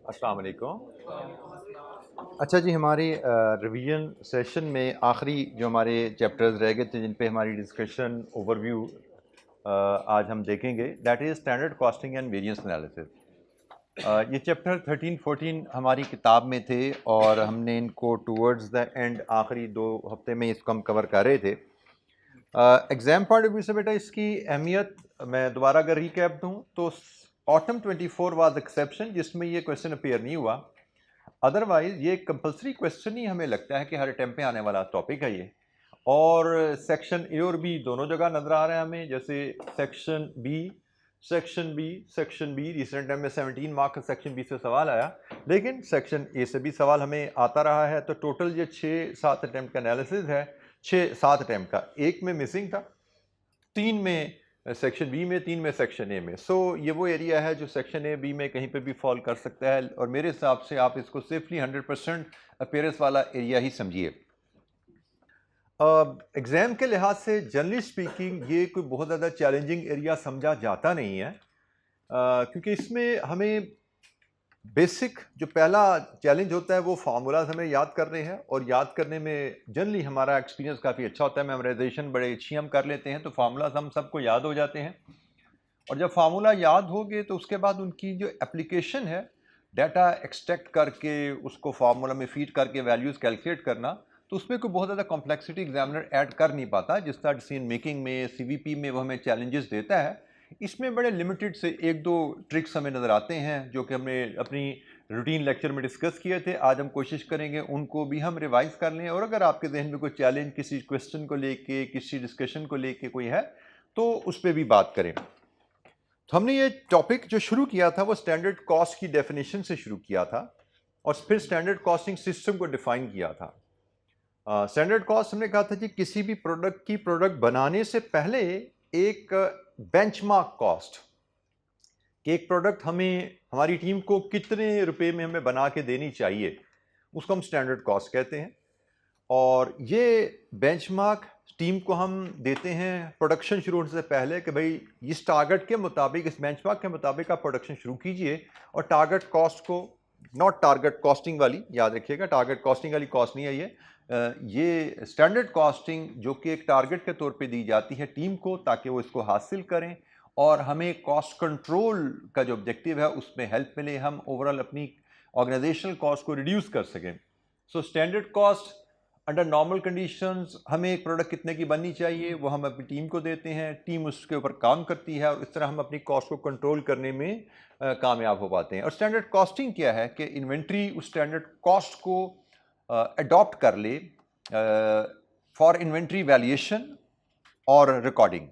अस्सलाम वालेकुम। अच्छा जी, हमारे रिवीजन सेशन में आखिरी जो हमारे चैप्टर्स रह गए थे जिन पे हमारी डिस्कशन ओवरव्यू आज हम देखेंगे, that is standard costing and variance analysis. ये चैप्टर 13-14 हमारी किताब में थे और हमने इनको टूवर्ड्स द एंड आखिरी 2 हफ्ते में इसको हम कवर कर रहे थे। एग्ज़ाम पॉइंट ऑफ व्यू से बेटा इसकी अहमियत मैं दोबारा अगर रिकैप दूँ तो ऑटम 24 वाज एक्सेप्शन, जिसमें ये क्वेश्चन अपीयर नहीं हुआ। अदरवाइज ये कंपलसरी क्वेश्चन ही हमें लगता है कि हर अटेम्प्ट में आने वाला टॉपिक है ये। और सेक्शन ए और बी दोनों जगह नज़र आ रहा है हमें, जैसे सेक्शन बी रिसेंट टाइम में 17 मार्क सेक्शन बी से सवाल आया, लेकिन सेक्शन ए से भी सवाल हमें आता रहा है। तो टोटल ये 6-7 अटेम्प्ट का एनालिसिस है। 6-7 अटेम्प्ट का, एक में मिसिंग था, 3 में सेक्शन बी में, 3 में सेक्शन ए में। सो ये वो एरिया है जो सेक्शन ए बी में कहीं पे भी फॉल कर सकता है, और मेरे हिसाब से आप इसको सेफली 100% अपीयरेंस वाला एरिया ही समझिए। एग्ज़ाम के लिहाज से जनरली स्पीकिंग ये कोई बहुत ज़्यादा चैलेंजिंग एरिया समझा जाता नहीं है, क्योंकि इसमें हमें बेसिक जो पहला चैलेंज होता है वो फार्मूलाज हमें याद करने हैं, और याद करने में जनरली हमारा एक्सपीरियंस काफ़ी अच्छा होता है। मेमोराइजेशन बड़े अच्छी हम कर लेते हैं, तो फार्मूलाज हम सबको याद हो जाते हैं। और जब फार्मूला याद हो गए तो उसके बाद उनकी जो एप्लीकेशन है, डाटा एक्सट्रैक्ट करके उसको फार्मूला में फीड करके वैल्यूज़ कैलकुलेट करना, तो उसमें कोई बहुत ज़्यादा कॉम्प्लेक्सिटी एग्जामिनर ऐड कर नहीं पाता। जिस तरह डिसीजन मेकिंग में, सीवीपी में वो हमें चैलेंजेस देता है, इसमें बड़े लिमिटेड से 1-2 ट्रिक्स हमें नज़र आते हैं जो कि हमने अपनी रूटीन लेक्चर में डिस्कस किए थे। आज हम कोशिश करेंगे उनको भी हम रिवाइज कर लें, और अगर आपके जहन में कोई चैलेंज किसी क्वेश्चन को लेके, किसी डिस्कशन को लेके कोई है, तो उस पर भी बात करें। तो हमने ये टॉपिक जो शुरू किया था वो स्टैंडर्ड कॉस्ट की डेफिनेशन से शुरू किया था, और फिर स्टैंडर्ड कॉस्टिंग सिस्टम को डिफाइन किया था। स्टैंडर्ड कॉस्ट हमने कहा था कि किसी भी प्रोडक्ट की प्रोडक्ट बनाने से पहले एक बेंचमार्क कॉस्ट, कि एक प्रोडक्ट हमें, हमारी टीम को कितने रुपए में हमें बना के देनी चाहिए, उसको हम स्टैंडर्ड कॉस्ट कहते हैं। और ये बेंचमार्क टीम को हम देते हैं प्रोडक्शन शुरू होने से पहले, कि भाई इस टारगेट के मुताबिक, इस बेंचमार्क के मुताबिक आप प्रोडक्शन शुरू कीजिए। और टारगेट कॉस्ट को, नॉट टारगेट कॉस्टिंग वाली, याद रखिएगा, टारगेट कॉस्टिंग वाली कॉस्ट नहीं है ये स्टैंडर्ड कॉस्टिंग जो कि एक टारगेट के तौर पे दी जाती है टीम को, ताकि वो इसको हासिल करें और हमें कॉस्ट कंट्रोल का जो ऑब्जेक्टिव है उसमें हेल्प मिले, हम ओवरऑल अपनी ऑर्गेनाइजेशनल कॉस्ट को रिड्यूस कर सकें। So standard cost under normal conditions, हमें एक प्रोडक्ट कितने की बननी चाहिए वो हम अपनी टीम को देते हैं, टीम उसके ऊपर काम करती है, और इस तरह हम अपनी कॉस्ट को कंट्रोल करने में कामयाब हो पाते हैं। और स्टैंडर्ड कॉस्टिंग क्या है कि इन्वेंट्री उस स्टैंडर्ड कॉस्ट को अडॉप्ट कर ले फॉर इन्वेंट्री वैल्यूएशन और रिकॉर्डिंग।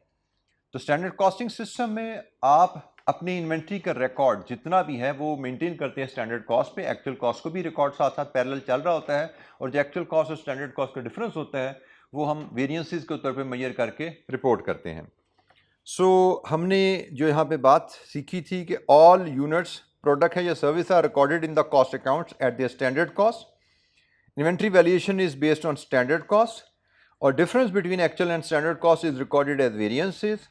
तो स्टैंडर्ड कॉस्टिंग सिस्टम में आप अपनी इन्वेंट्री का रिकॉर्ड जितना भी है वो मेंटेन करते हैं स्टैंडर्ड कॉस्ट पे। एक्चुअल कॉस्ट को भी रिकॉर्ड साथ साथ पैरेलल चल रहा होता है, और जो एक्चुअल कॉस्ट और स्टैंडर्ड कॉस्ट का डिफरेंस होता है वो हम वेरिएंसेस के तौर पे मेजर करके रिपोर्ट करते हैं। हमने जो यहाँ पे बात सीखी थी कि ऑल यूनिट्स, प्रोडक्ट है या service, are recorded in the cost accounts at the standard cost. Inventory valuation is based on standard cost, और difference between actual and standard cost is recorded as variances.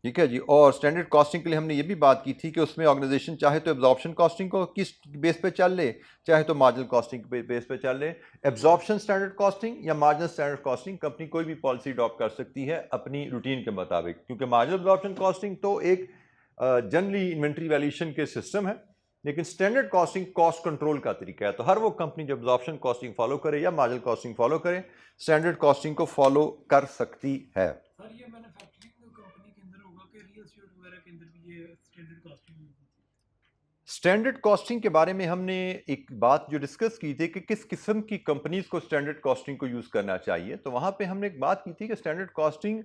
ठीक है जी। और standard costing के लिए हमने ये भी बात की थी कि उसमें ऑर्गेनाइजेशन चाहे तो एब्जॉर्प्शन कॉस्टिंग को किस बेस पे चल ले, चाहे तो मार्जिनल कॉस्टिंग के बेस पे चल ले। एब्जॉर्प्शन स्टैंडर्ड कॉस्टिंग या मार्जिनल स्टैंडर्ड कॉस्टिंग, कंपनी कोई भी पॉलिसी अडॉप्ट कर सकती है अपनी रूटीन के मुताबिक, क्योंकि मार्जिनल एब्जॉर्प्शन कॉस्टिंग तो एक जनरली इन्वेंट्री वैल्यूएशन के सिस्टम है, लेकिन स्टैंडर्ड कॉस्टिंग कॉस्ट कंट्रोल का तरीका है। तो हर वो कंपनी जो एब्जॉर्प्शन कॉस्टिंग फॉलो करे या मार्जिनल कॉस्टिंग फॉलो करे, स्टैंडर्ड कॉस्टिंग को फॉलो कर सकती है। सर ये मैन्युफैक्चरिंग कंपनी के अंदर होगा कि रियल एस्टेट वगैरह के अंदर भी ये स्टैंडर्ड कॉस्टिंग होगी? स्टैंडर्ड कॉस्टिंग के बारे में हमने एक बात जो डिस्कस की थी कि किस किस्म की कंपनीज को स्टैंडर्ड कॉस्टिंग को यूज़ करना चाहिए, तो वहाँ पे हमने एक बात की थी कि स्टैंडर्ड कॉस्टिंग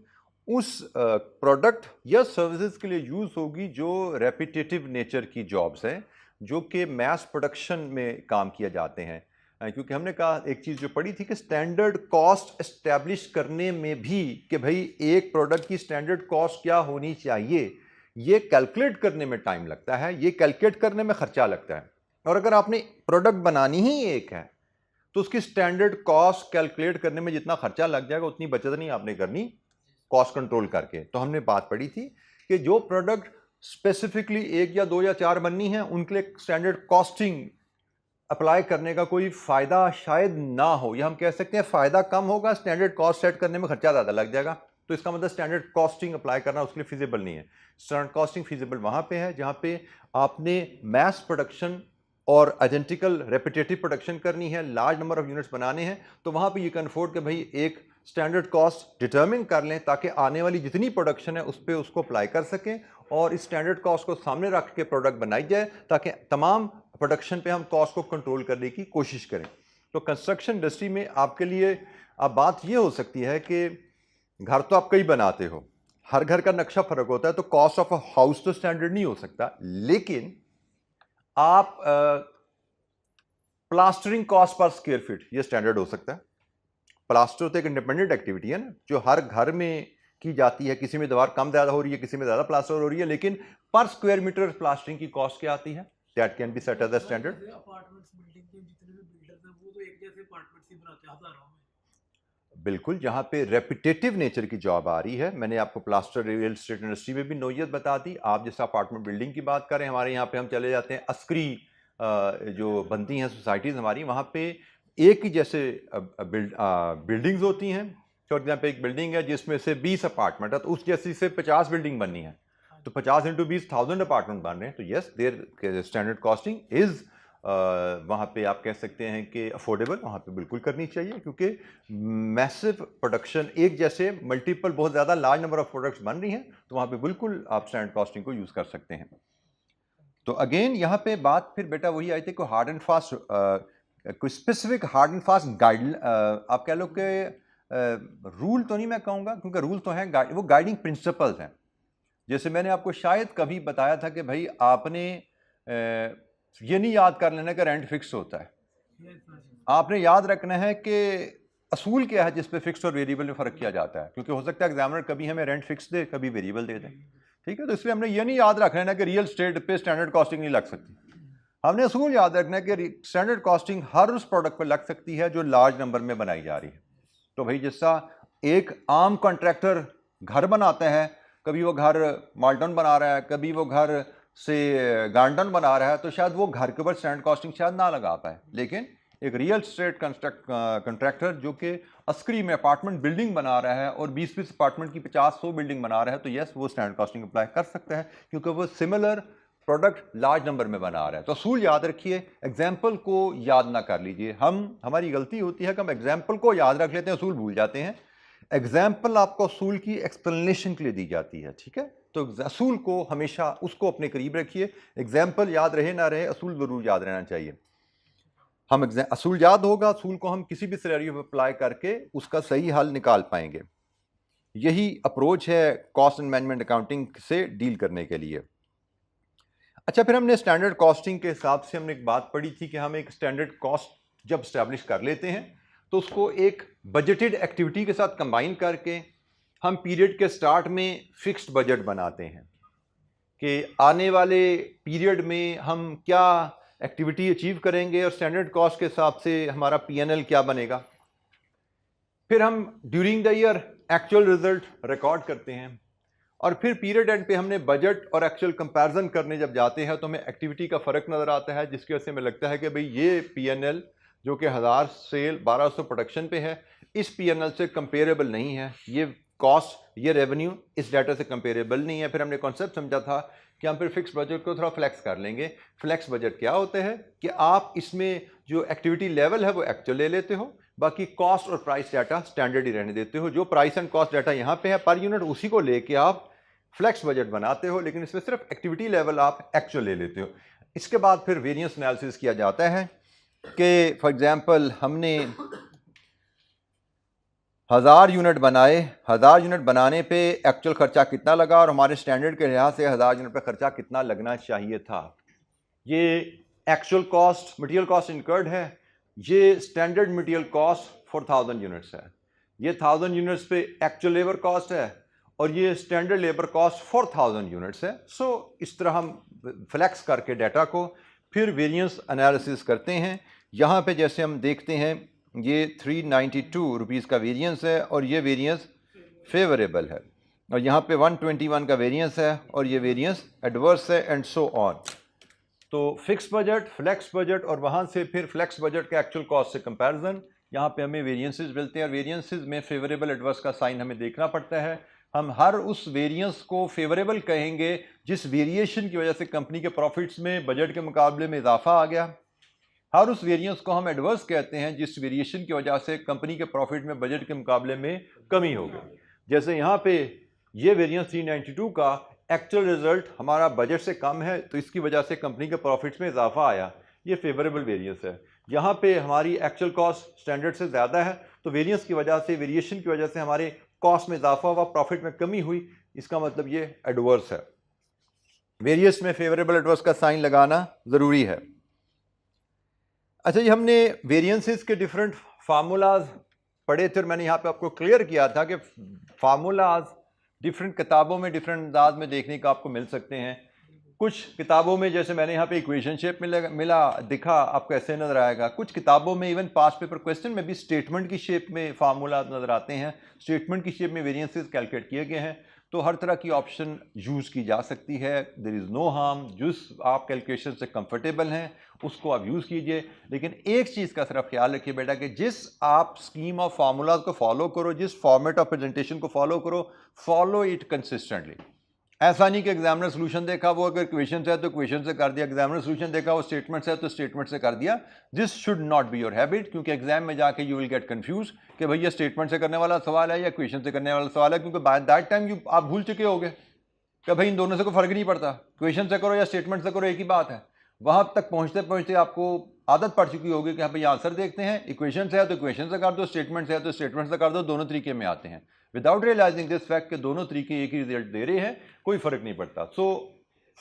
उस प्रोडक्ट या सर्विसेज के लिए यूज़ होगी जो रेपिटेटिव नेचर की जॉब्स हैं, जो कि मैस प्रोडक्शन में काम किए जाते हैं। क्योंकि हमने कहा, एक चीज़ जो पढ़ी थी कि स्टैंडर्ड कॉस्ट इस्टेब्लिश करने में भी, कि भाई एक प्रोडक्ट की स्टैंडर्ड कॉस्ट क्या होनी चाहिए, ये कैलकुलेट करने में टाइम लगता है, ये कैलकुलेट करने में खर्चा लगता है। और अगर आपने प्रोडक्ट बनानी ही एक है तो उसकी स्टैंडर्ड कॉस्ट कैलकुलेट करने में जितना खर्चा लग जाएगा उतनी बचत नहीं आपने करनी कॉस्ट कंट्रोल करके। तो हमने बात पढ़ी थी कि जो प्रोडक्ट स्पेसिफिकली 1 या 2 या 4 बननी है, उनके लिए स्टैंडर्ड कॉस्टिंग अप्लाई करने का कोई फ़ायदा शायद ना हो, या हम कह सकते हैं फ़ायदा कम होगा, स्टैंडर्ड कॉस्ट सेट करने में खर्चा ज़्यादा लग जाएगा। तो इसका मतलब स्टैंडर्ड कॉस्टिंग अप्लाई करना उसके लिए फिजिबल नहीं है। स्टैंडर्ड कॉस्टिंग फिजिबल वहाँ पे है जहाँ पे आपने मैस प्रोडक्शन और आइडेंटिकल रेपिटेटिव प्रोडक्शन करनी है, लार्ज नंबर ऑफ यूनिट्स बनाने हैं, तो वहाँ पे यू कैन अफोर्ड कि भाई एक स्टैंडर्ड कॉस्ट डिटरमिन कर लें ताकि आने वाली जितनी प्रोडक्शन है उस पर उसको अप्लाई कर सकें और इस स्टैंडर्ड कॉस्ट को सामने रख के प्रोडक्ट बनाई जाए ताकि तमाम प्रोडक्शन पे हम कॉस्ट को कंट्रोल करने की कोशिश करें। तो कंस्ट्रक्शन इंडस्ट्री में आपके लिए अब बात ये हो सकती है कि घर तो आप कई बनाते हो, हर घर का नक्शा फर्क होता है, तो कॉस्ट ऑफ अ हाउस तो स्टैंडर्ड नहीं हो सकता, लेकिन आप plastering cost per square feet ये स्टैंडर्ड हो सकता है। प्लास्टर तो एक इंडिपेंडेंट एक्टिविटी है ना, जो हर घर में की जाती है, किसी में दीवार कम ज़्यादा हो रही है, किसी में ज़्यादा प्लास्टर हो रही है, लेकिन पर स्क्वायर मीटर प्लास्टरिंग की कॉस्ट क्या आती है, that can be set as the standard. Apartments building के जितने भी बिल्डर्स हैं वो तो एक जैसे अपार्टमेंट्स ही बनाते हैं हजारों में। बिल्कुल, जहाँ पे रेपिटेटिव नेचर की जॉब आ रही है, मैंने आपको प्लास्टर रियल एस्टेट इंडस्ट्री में भी नोयत बता दी। आप जैसे अपार्टमेंट बिल्डिंग की बात करें, हमारे यहाँ पे हम चले जाते हैं अस्करी जो बनती हैं सोसाइटीज़ हमारी, वहाँ पे एक ही जैसे बिल्डिंग्स होती हैं। फॉर एग्जाम्पल एक बिल्डिंग है जिसमें से 20 अपार्टमेंट है, तो उस जैसी से 50 बिल्डिंग बननी है, तो 50 इंटू 20 1000 अपार्टमेंट बन रहे हैं। तो yes, their standard costing is वहाँ पे आप कह सकते हैं कि अफोर्डेबल, वहाँ पे बिल्कुल करनी चाहिए, क्योंकि मैसिव प्रोडक्शन एक जैसे मल्टीपल बहुत ज़्यादा लार्ज नंबर ऑफ प्रोडक्ट्स बन रही हैं, तो वहाँ पे बिल्कुल आप स्टैंडर्ड कॉस्टिंग को यूज़ कर सकते हैं। तो अगेन यहाँ पे बात फिर बेटा वही आई थी कोई हार्ड एंड फास्ट, कोई specific hard and fast guide, आप कह लो कि रूल तो नहीं मैं कहूँगा, क्योंकि रूल तो हैं, वो गाइडिंग प्रिंसिपल्स हैं। जैसे मैंने आपको शायद कभी बताया था कि भाई आपने ये नहीं याद कर लेना कि रेंट फिक्स होता है, आपने याद रखना है कि असूल क्या है जिस पे फिक्स और वेरिएबल में फ़र्क किया जाता है, क्योंकि हो सकता है एग्जामिनर कभी हमें रेंट फिक्स दे, कभी वेरिएबल दे दे, ठीक है। तो इसलिए हमने ये नहीं याद रखना है कि रियल स्टेट पे स्टैंडर्ड कॉस्टिंग नहीं लग सकती, हमने असूल याद रखना है कि स्टैंडर्ड कॉस्टिंग हर उस प्रोडक्ट पर लग सकती है जो लार्ज नंबर में बनाई जा रही है। तो भाई जैसा एक आम कॉन्ट्रैक्टर घर बनाता है, कभी वो घर माल्टन बना रहा है, कभी वो घर से गार्डन बना रहा है, तो शायद वो घर के ऊपर स्टैंडर्ड कॉस्टिंग शायद ना लगा पाए, लेकिन एक रियल स्टेट कॉन्ट्रैक्टर जो कि अस्करी में अपार्टमेंट बिल्डिंग बना रहा है और 20-20 अपार्टमेंट की 50-100 बिल्डिंग बना रहा है, तो यस वो स्टैंडर्ड कॉस्टिंग अप्लाई कर सकता है, क्योंकि वो सिमिलर प्रोडक्ट लार्ज नंबर में बना रहा है। तो असूल याद रखिए, एग्जाम्पल को याद ना कर लीजिए। हमारी गलती होती है कि हम एग्जाम्पल को याद रख लेते हैं, असूल भूल जाते हैं। एग्जाम्पल आपको असूल की एक्सप्लेनेशन के लिए दी जाती है, ठीक है। तो असूल को हमेशा उसको अपने करीब रखिए, एग्जाम्पल याद रहे ना रहे, असूल जरूर याद रहना चाहिए। हम असूल याद होगा, असूल को हम किसी भी सिनेरियो पर अप्लाई करके उसका सही हल निकाल पाएंगे। यही अप्रोच है कॉस्ट एंड मैनेजमेंट अकाउंटिंग से डील करने के लिए। अच्छा, फिर हमने स्टैंडर्ड कॉस्टिंग के हिसाब से हमने एक बात पढ़ी थी कि हम एक स्टैंडर्ड कॉस्ट जब स्टैब्लिश कर लेते हैं तो उसको एक बजटेड एक्टिविटी के साथ कंबाइन करके हम पीरियड के स्टार्ट में फिक्स्ड बजट बनाते हैं कि आने वाले पीरियड में हम क्या एक्टिविटी अचीव करेंगे और स्टैंडर्ड कॉस्ट के हिसाब से हमारा पीएनएल क्या बनेगा। फिर हम during the year actual result record करते हैं और फिर पीरियड एंड पे हमने बजट और एक्चुअल कंपैरिजन करने जब जाते हैं तो हमें एक्टिविटी का फ़र्क नज़र आता है, जिसकी वजह से हमें लगता है कि भाई ये पीएनएल जो कि 1000 सेल 1200 प्रोडक्शन पे है, इस पीएनएल से कंपेरेबल नहीं है, ये कॉस्ट ये रेवेन्यू इस डाटा से कंपेरेबल नहीं है। फिर हमने कॉन्सेप्ट समझा था कि हम फिर फिक्स बजट को थोड़ा फ्लैक्स कर लेंगे। फ्लैक्स बजट क्या होता है कि आप इसमें जो एक्टिविटी लेवल है वो एक्चुअल ले लेते हो, बाकी कॉस्ट और प्राइस डाटा स्टैंडर्ड ही रहने देते हो। जो प्राइस एंड कॉस्ट डाटा यहाँ पे है पर यूनिट, उसी को लेके आप फ्लैक्स बजट बनाते हो, लेकिन इसमें सिर्फ एक्टिविटी लेवल आप एक्चुअल ले लेते हो। इसके बाद फिर वेरिएंस एनालिसिस किया जाता है कि फॉर एग्जांपल हमने 1000 यूनिट बनाए, 1000 यूनिट बनाने पे एक्चुअल खर्चा कितना लगा और हमारे स्टैंडर्ड के लिहाज से 1000 यूनिट पे खर्चा कितना लगना चाहिए था। ये actual cost material cost incurred है, ये standard material cost for 1000 units है, ये 1000 यूनिट्स पे एक्चुअल लेबर कॉस्ट है और ये standard labour cost for 1000 units है। सो इस तरह हम फ्लैक्स करके डाटा को फिर वेरिएंस एनालिसिस करते हैं। यहाँ पे जैसे हम देखते हैं ये 392 रुपीज़ का वेरिएंस है और ये वेरिएंस फेवरेबल है। और यहाँ पे 121 का वेरिएंस है और ये वेरिएंस एडवर्स है एंड सो ऑन। तो फिक्स बजट, फ्लेक्स बजट और वहाँ से फिर फ्लेक्स बजट के एक्चुअल कॉस्ट से कंपैरिजन, यहाँ पे हमें वेरिएंसेस मिलते हैं और वेरिएंसेस में फेवरेबल एडवर्स का साइन हमें देखना पड़ता है। हम हर उस वेरिएंस को फेवरेबल कहेंगे जिस वेरिएशन की वजह से कंपनी के प्रॉफिट्स में बजट के मुकाबले में इजाफा आ गया। हर उस वेरिएंस को हम एडवर्स कहते हैं जिस वेरिएशन की वजह से कंपनी के प्रॉफिट में बजट के मुकाबले में कमी हो गई। जैसे यहाँ पे ये वेरिएंस 392 का एक्चुअल रिजल्ट हमारा बजट से कम है तो इसकी वजह से कंपनी के प्रॉफिट्स में इजाफा आया, ये फेवरेबल वेरिएंस है। यहाँ पे हमारी एक्चुअल कॉस्ट स्टैंडर्ड से ज़्यादा है तो वेरिएंस की वजह से, वेरिएशन की वजह से हमारे कॉस्ट में इजाफा हुआ, प्रॉफिट में कमी हुई, इसका मतलब ये एडवर्स है। वेरिएंस में फेवरेबल एडवर्स का साइन लगाना ज़रूरी है। अच्छा जी, हमने वेरिएंसेस के डिफरेंट फार्मूलाज पढ़े थे और मैंने यहाँ पे आपको क्लियर किया था कि फार्मूलाज डिफरेंट किताबों में डिफरेंट अंदाज में देखने का आपको मिल सकते हैं। कुछ किताबों में जैसे मैंने यहाँ पे इक्वेशन शेप में मिला दिखा, आपको ऐसे नज़र आएगा। कुछ किताबों में इवन पास्ट पेपर क्वेश्चन में भी स्टेटमेंट की शेप में फार्मूला नज़र आते हैं, स्टेटमेंट की शेप में वेरिएंसेस कैलकुलेट किए गए हैं। तो हर तरह की ऑप्शन यूज़ की जा सकती है, देयर इज़ नो हार्म। जिस आप कैलकुलेशन से कंफर्टेबल हैं उसको आप यूज़ कीजिए, लेकिन एक चीज़ का सिर्फ ख्याल रखिए बेटा कि जिस आप स्कीम ऑफ फार्मूलाज को फॉलो करो, जिस फॉर्मेट ऑफ प्रेजेंटेशन को फॉलो करो, फॉलो इट कंसिस्टेंटली। ऐसा नहीं कि एग्जामिनर सोल्यूशन देखा वो अगर क्वेश्चन है तो क्वेश्चन से कर दिया, एग्जामिनर सोल्यूशन देखा वो स्टेटमेंट है तो स्टेटमेंट से कर दिया। This should not be your habit, क्योंकि एग्जाम में जाके यू विल गेट कंफ्यूज कि भैया स्टेटमेंट से करने वाला सवाल है या क्वेश्चन से करने वाला सवाल है, क्योंकि बाय दैट टाइम आप भूल चुके होगे कि भाई इन दोनों से कोई फर्क नहीं पड़ता, क्वेश्चन से करो या स्टेटमेंट से करो एक ही बात है। वहां तक पहुंचते पहुंचते आपको आदत पड़ चुकी होगी कि हाँ भाई आंसर देखते हैं, इक्वेशन से है तो इक्वेशन से कर दो, स्टेटमेंट से है तो स्टेटमेंट से कर दो, दोनों तरीके में आते हैं विदाउट रियलाइजिंग दिस फैक्ट के दोनों तरीके एक ही रिजल्ट दे रहे हैं, कोई फर्क नहीं पड़ता। So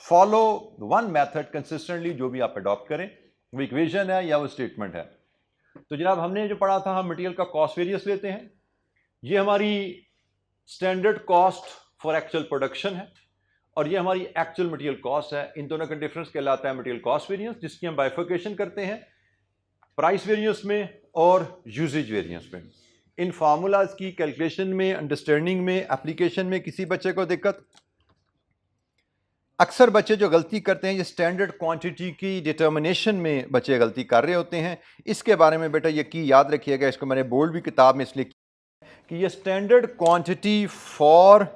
follow one method consistently, जो भी आप अडॉप्ट करें, वो इक्वेशन है या वो स्टेटमेंट है। तो जनाब हमने जो पढ़ा था, हम मटेरियल का कॉस्ट वेरिएंस लेते हैं, ये हमारी standard cost for actual production है और ये हमारी एक्चुअल मटेरियल कॉस्ट है। इन दोनों का डिफरेंस कहलाता है मटेरियल कॉस्ट वेरिएंस, जिसकी हम बाइफर्केशन करते हैं प्राइस वेरिएंस में और यूजेज वेरिएंस में। इन फार्मूलाज की कैलकुलेशन में, अंडरस्टैंडिंग में, एप्लीकेशन में किसी बच्चे को दिक्कत? अक्सर बच्चे जो गलती करते हैं ये स्टैंडर्ड क्वांटिटी की डिटर्मिनेशन में बच्चे गलती कर रहे होते हैं। इसके बारे में बेटा यकीन याद रखिएगा, इसको मैंने बोल्ड भी किताब में इसलिए कि ये standard quantity for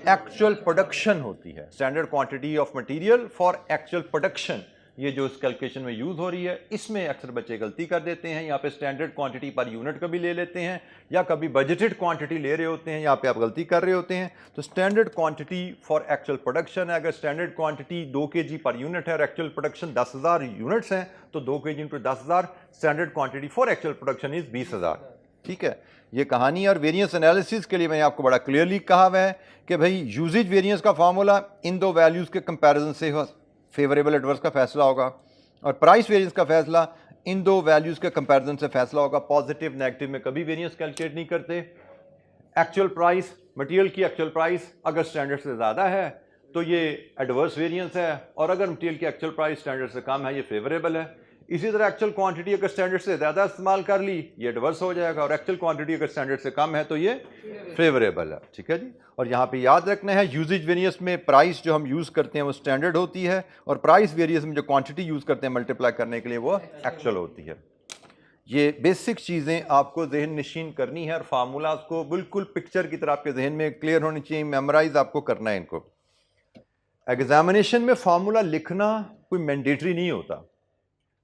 actual production होती है, standard quantity of material for actual production, ये जो इस कैलकुलेशन में यूज हो रही है, इसमें अक्सर बच्चे गलती कर देते हैं। यहाँ पे स्टैंडर्ड क्वांटिटी पर यूनिट कभी ले लेते हैं या कभी बजटेड क्वांटिटी ले रहे होते हैं, यहाँ पे आप गलती कर रहे होते हैं। तो standard quantity for actual production है, अगर standard quantity 2 kg per unit है और एक्चुअल प्रोडक्शन 10,000 यूनिट्स हैं तो 2 kg into 10,000, standard quantity for actual production is 20,000। ठीक है, ये कहानी। और वेरिएंस एनालिसिस के लिए मैंने आपको बड़ा क्लियरली कहा हुआ है कि भाई यूजेज वेरिएंस का फार्मूला इन दो वैल्यूज के कंपैरिजन से फेवरेबल एडवर्स का फैसला होगा और प्राइस वेरिएंस का फैसला इन दो वैल्यूज के कंपैरिजन से फैसला होगा। पॉजिटिव नेगेटिव में कभी वेरिएंस कैलकुलेट नहीं करते। एक्चुअल प्राइस, मटेरियल की एक्चुअल प्राइस अगर स्टैंडर्ड से ज़्यादा है तो ये एडवर्स वेरिएंस है, और अगर मटेरियल की एक्चुअल प्राइस स्टैंडर्ड से कम है ये फेवरेबल है। इसी तरह एक्चुअल क्वांटिटी अगर स्टैंडर्ड से ज़्यादा इस्तेमाल कर ली ये एडवर्स हो जाएगा, और एक्चुअल क्वांटिटी अगर स्टैंडर्ड से कम है तो ये फेवरेबल है। ठीक है जी। और यहाँ पे याद रखना है यूजेज वेरिएंस में प्राइस जो हम यूज़ करते हैं वो स्टैंडर्ड होती है, और प्राइस वेरिएंस में जो क्वांटिटी यूज़ करते हैं मल्टीप्लाई करने के लिए वो एक्चुअल होती है। ये बेसिक चीज़ें आपको जहन नशीन करनी है और फार्मूलाज को बिल्कुल पिक्चर की तरह आपके जहन में क्लियर होनी चाहिए, मेमोराइज आपको करना है इनको। एग्जामिनेशन में फार्मूला लिखना कोई मैंडेटरी नहीं होता,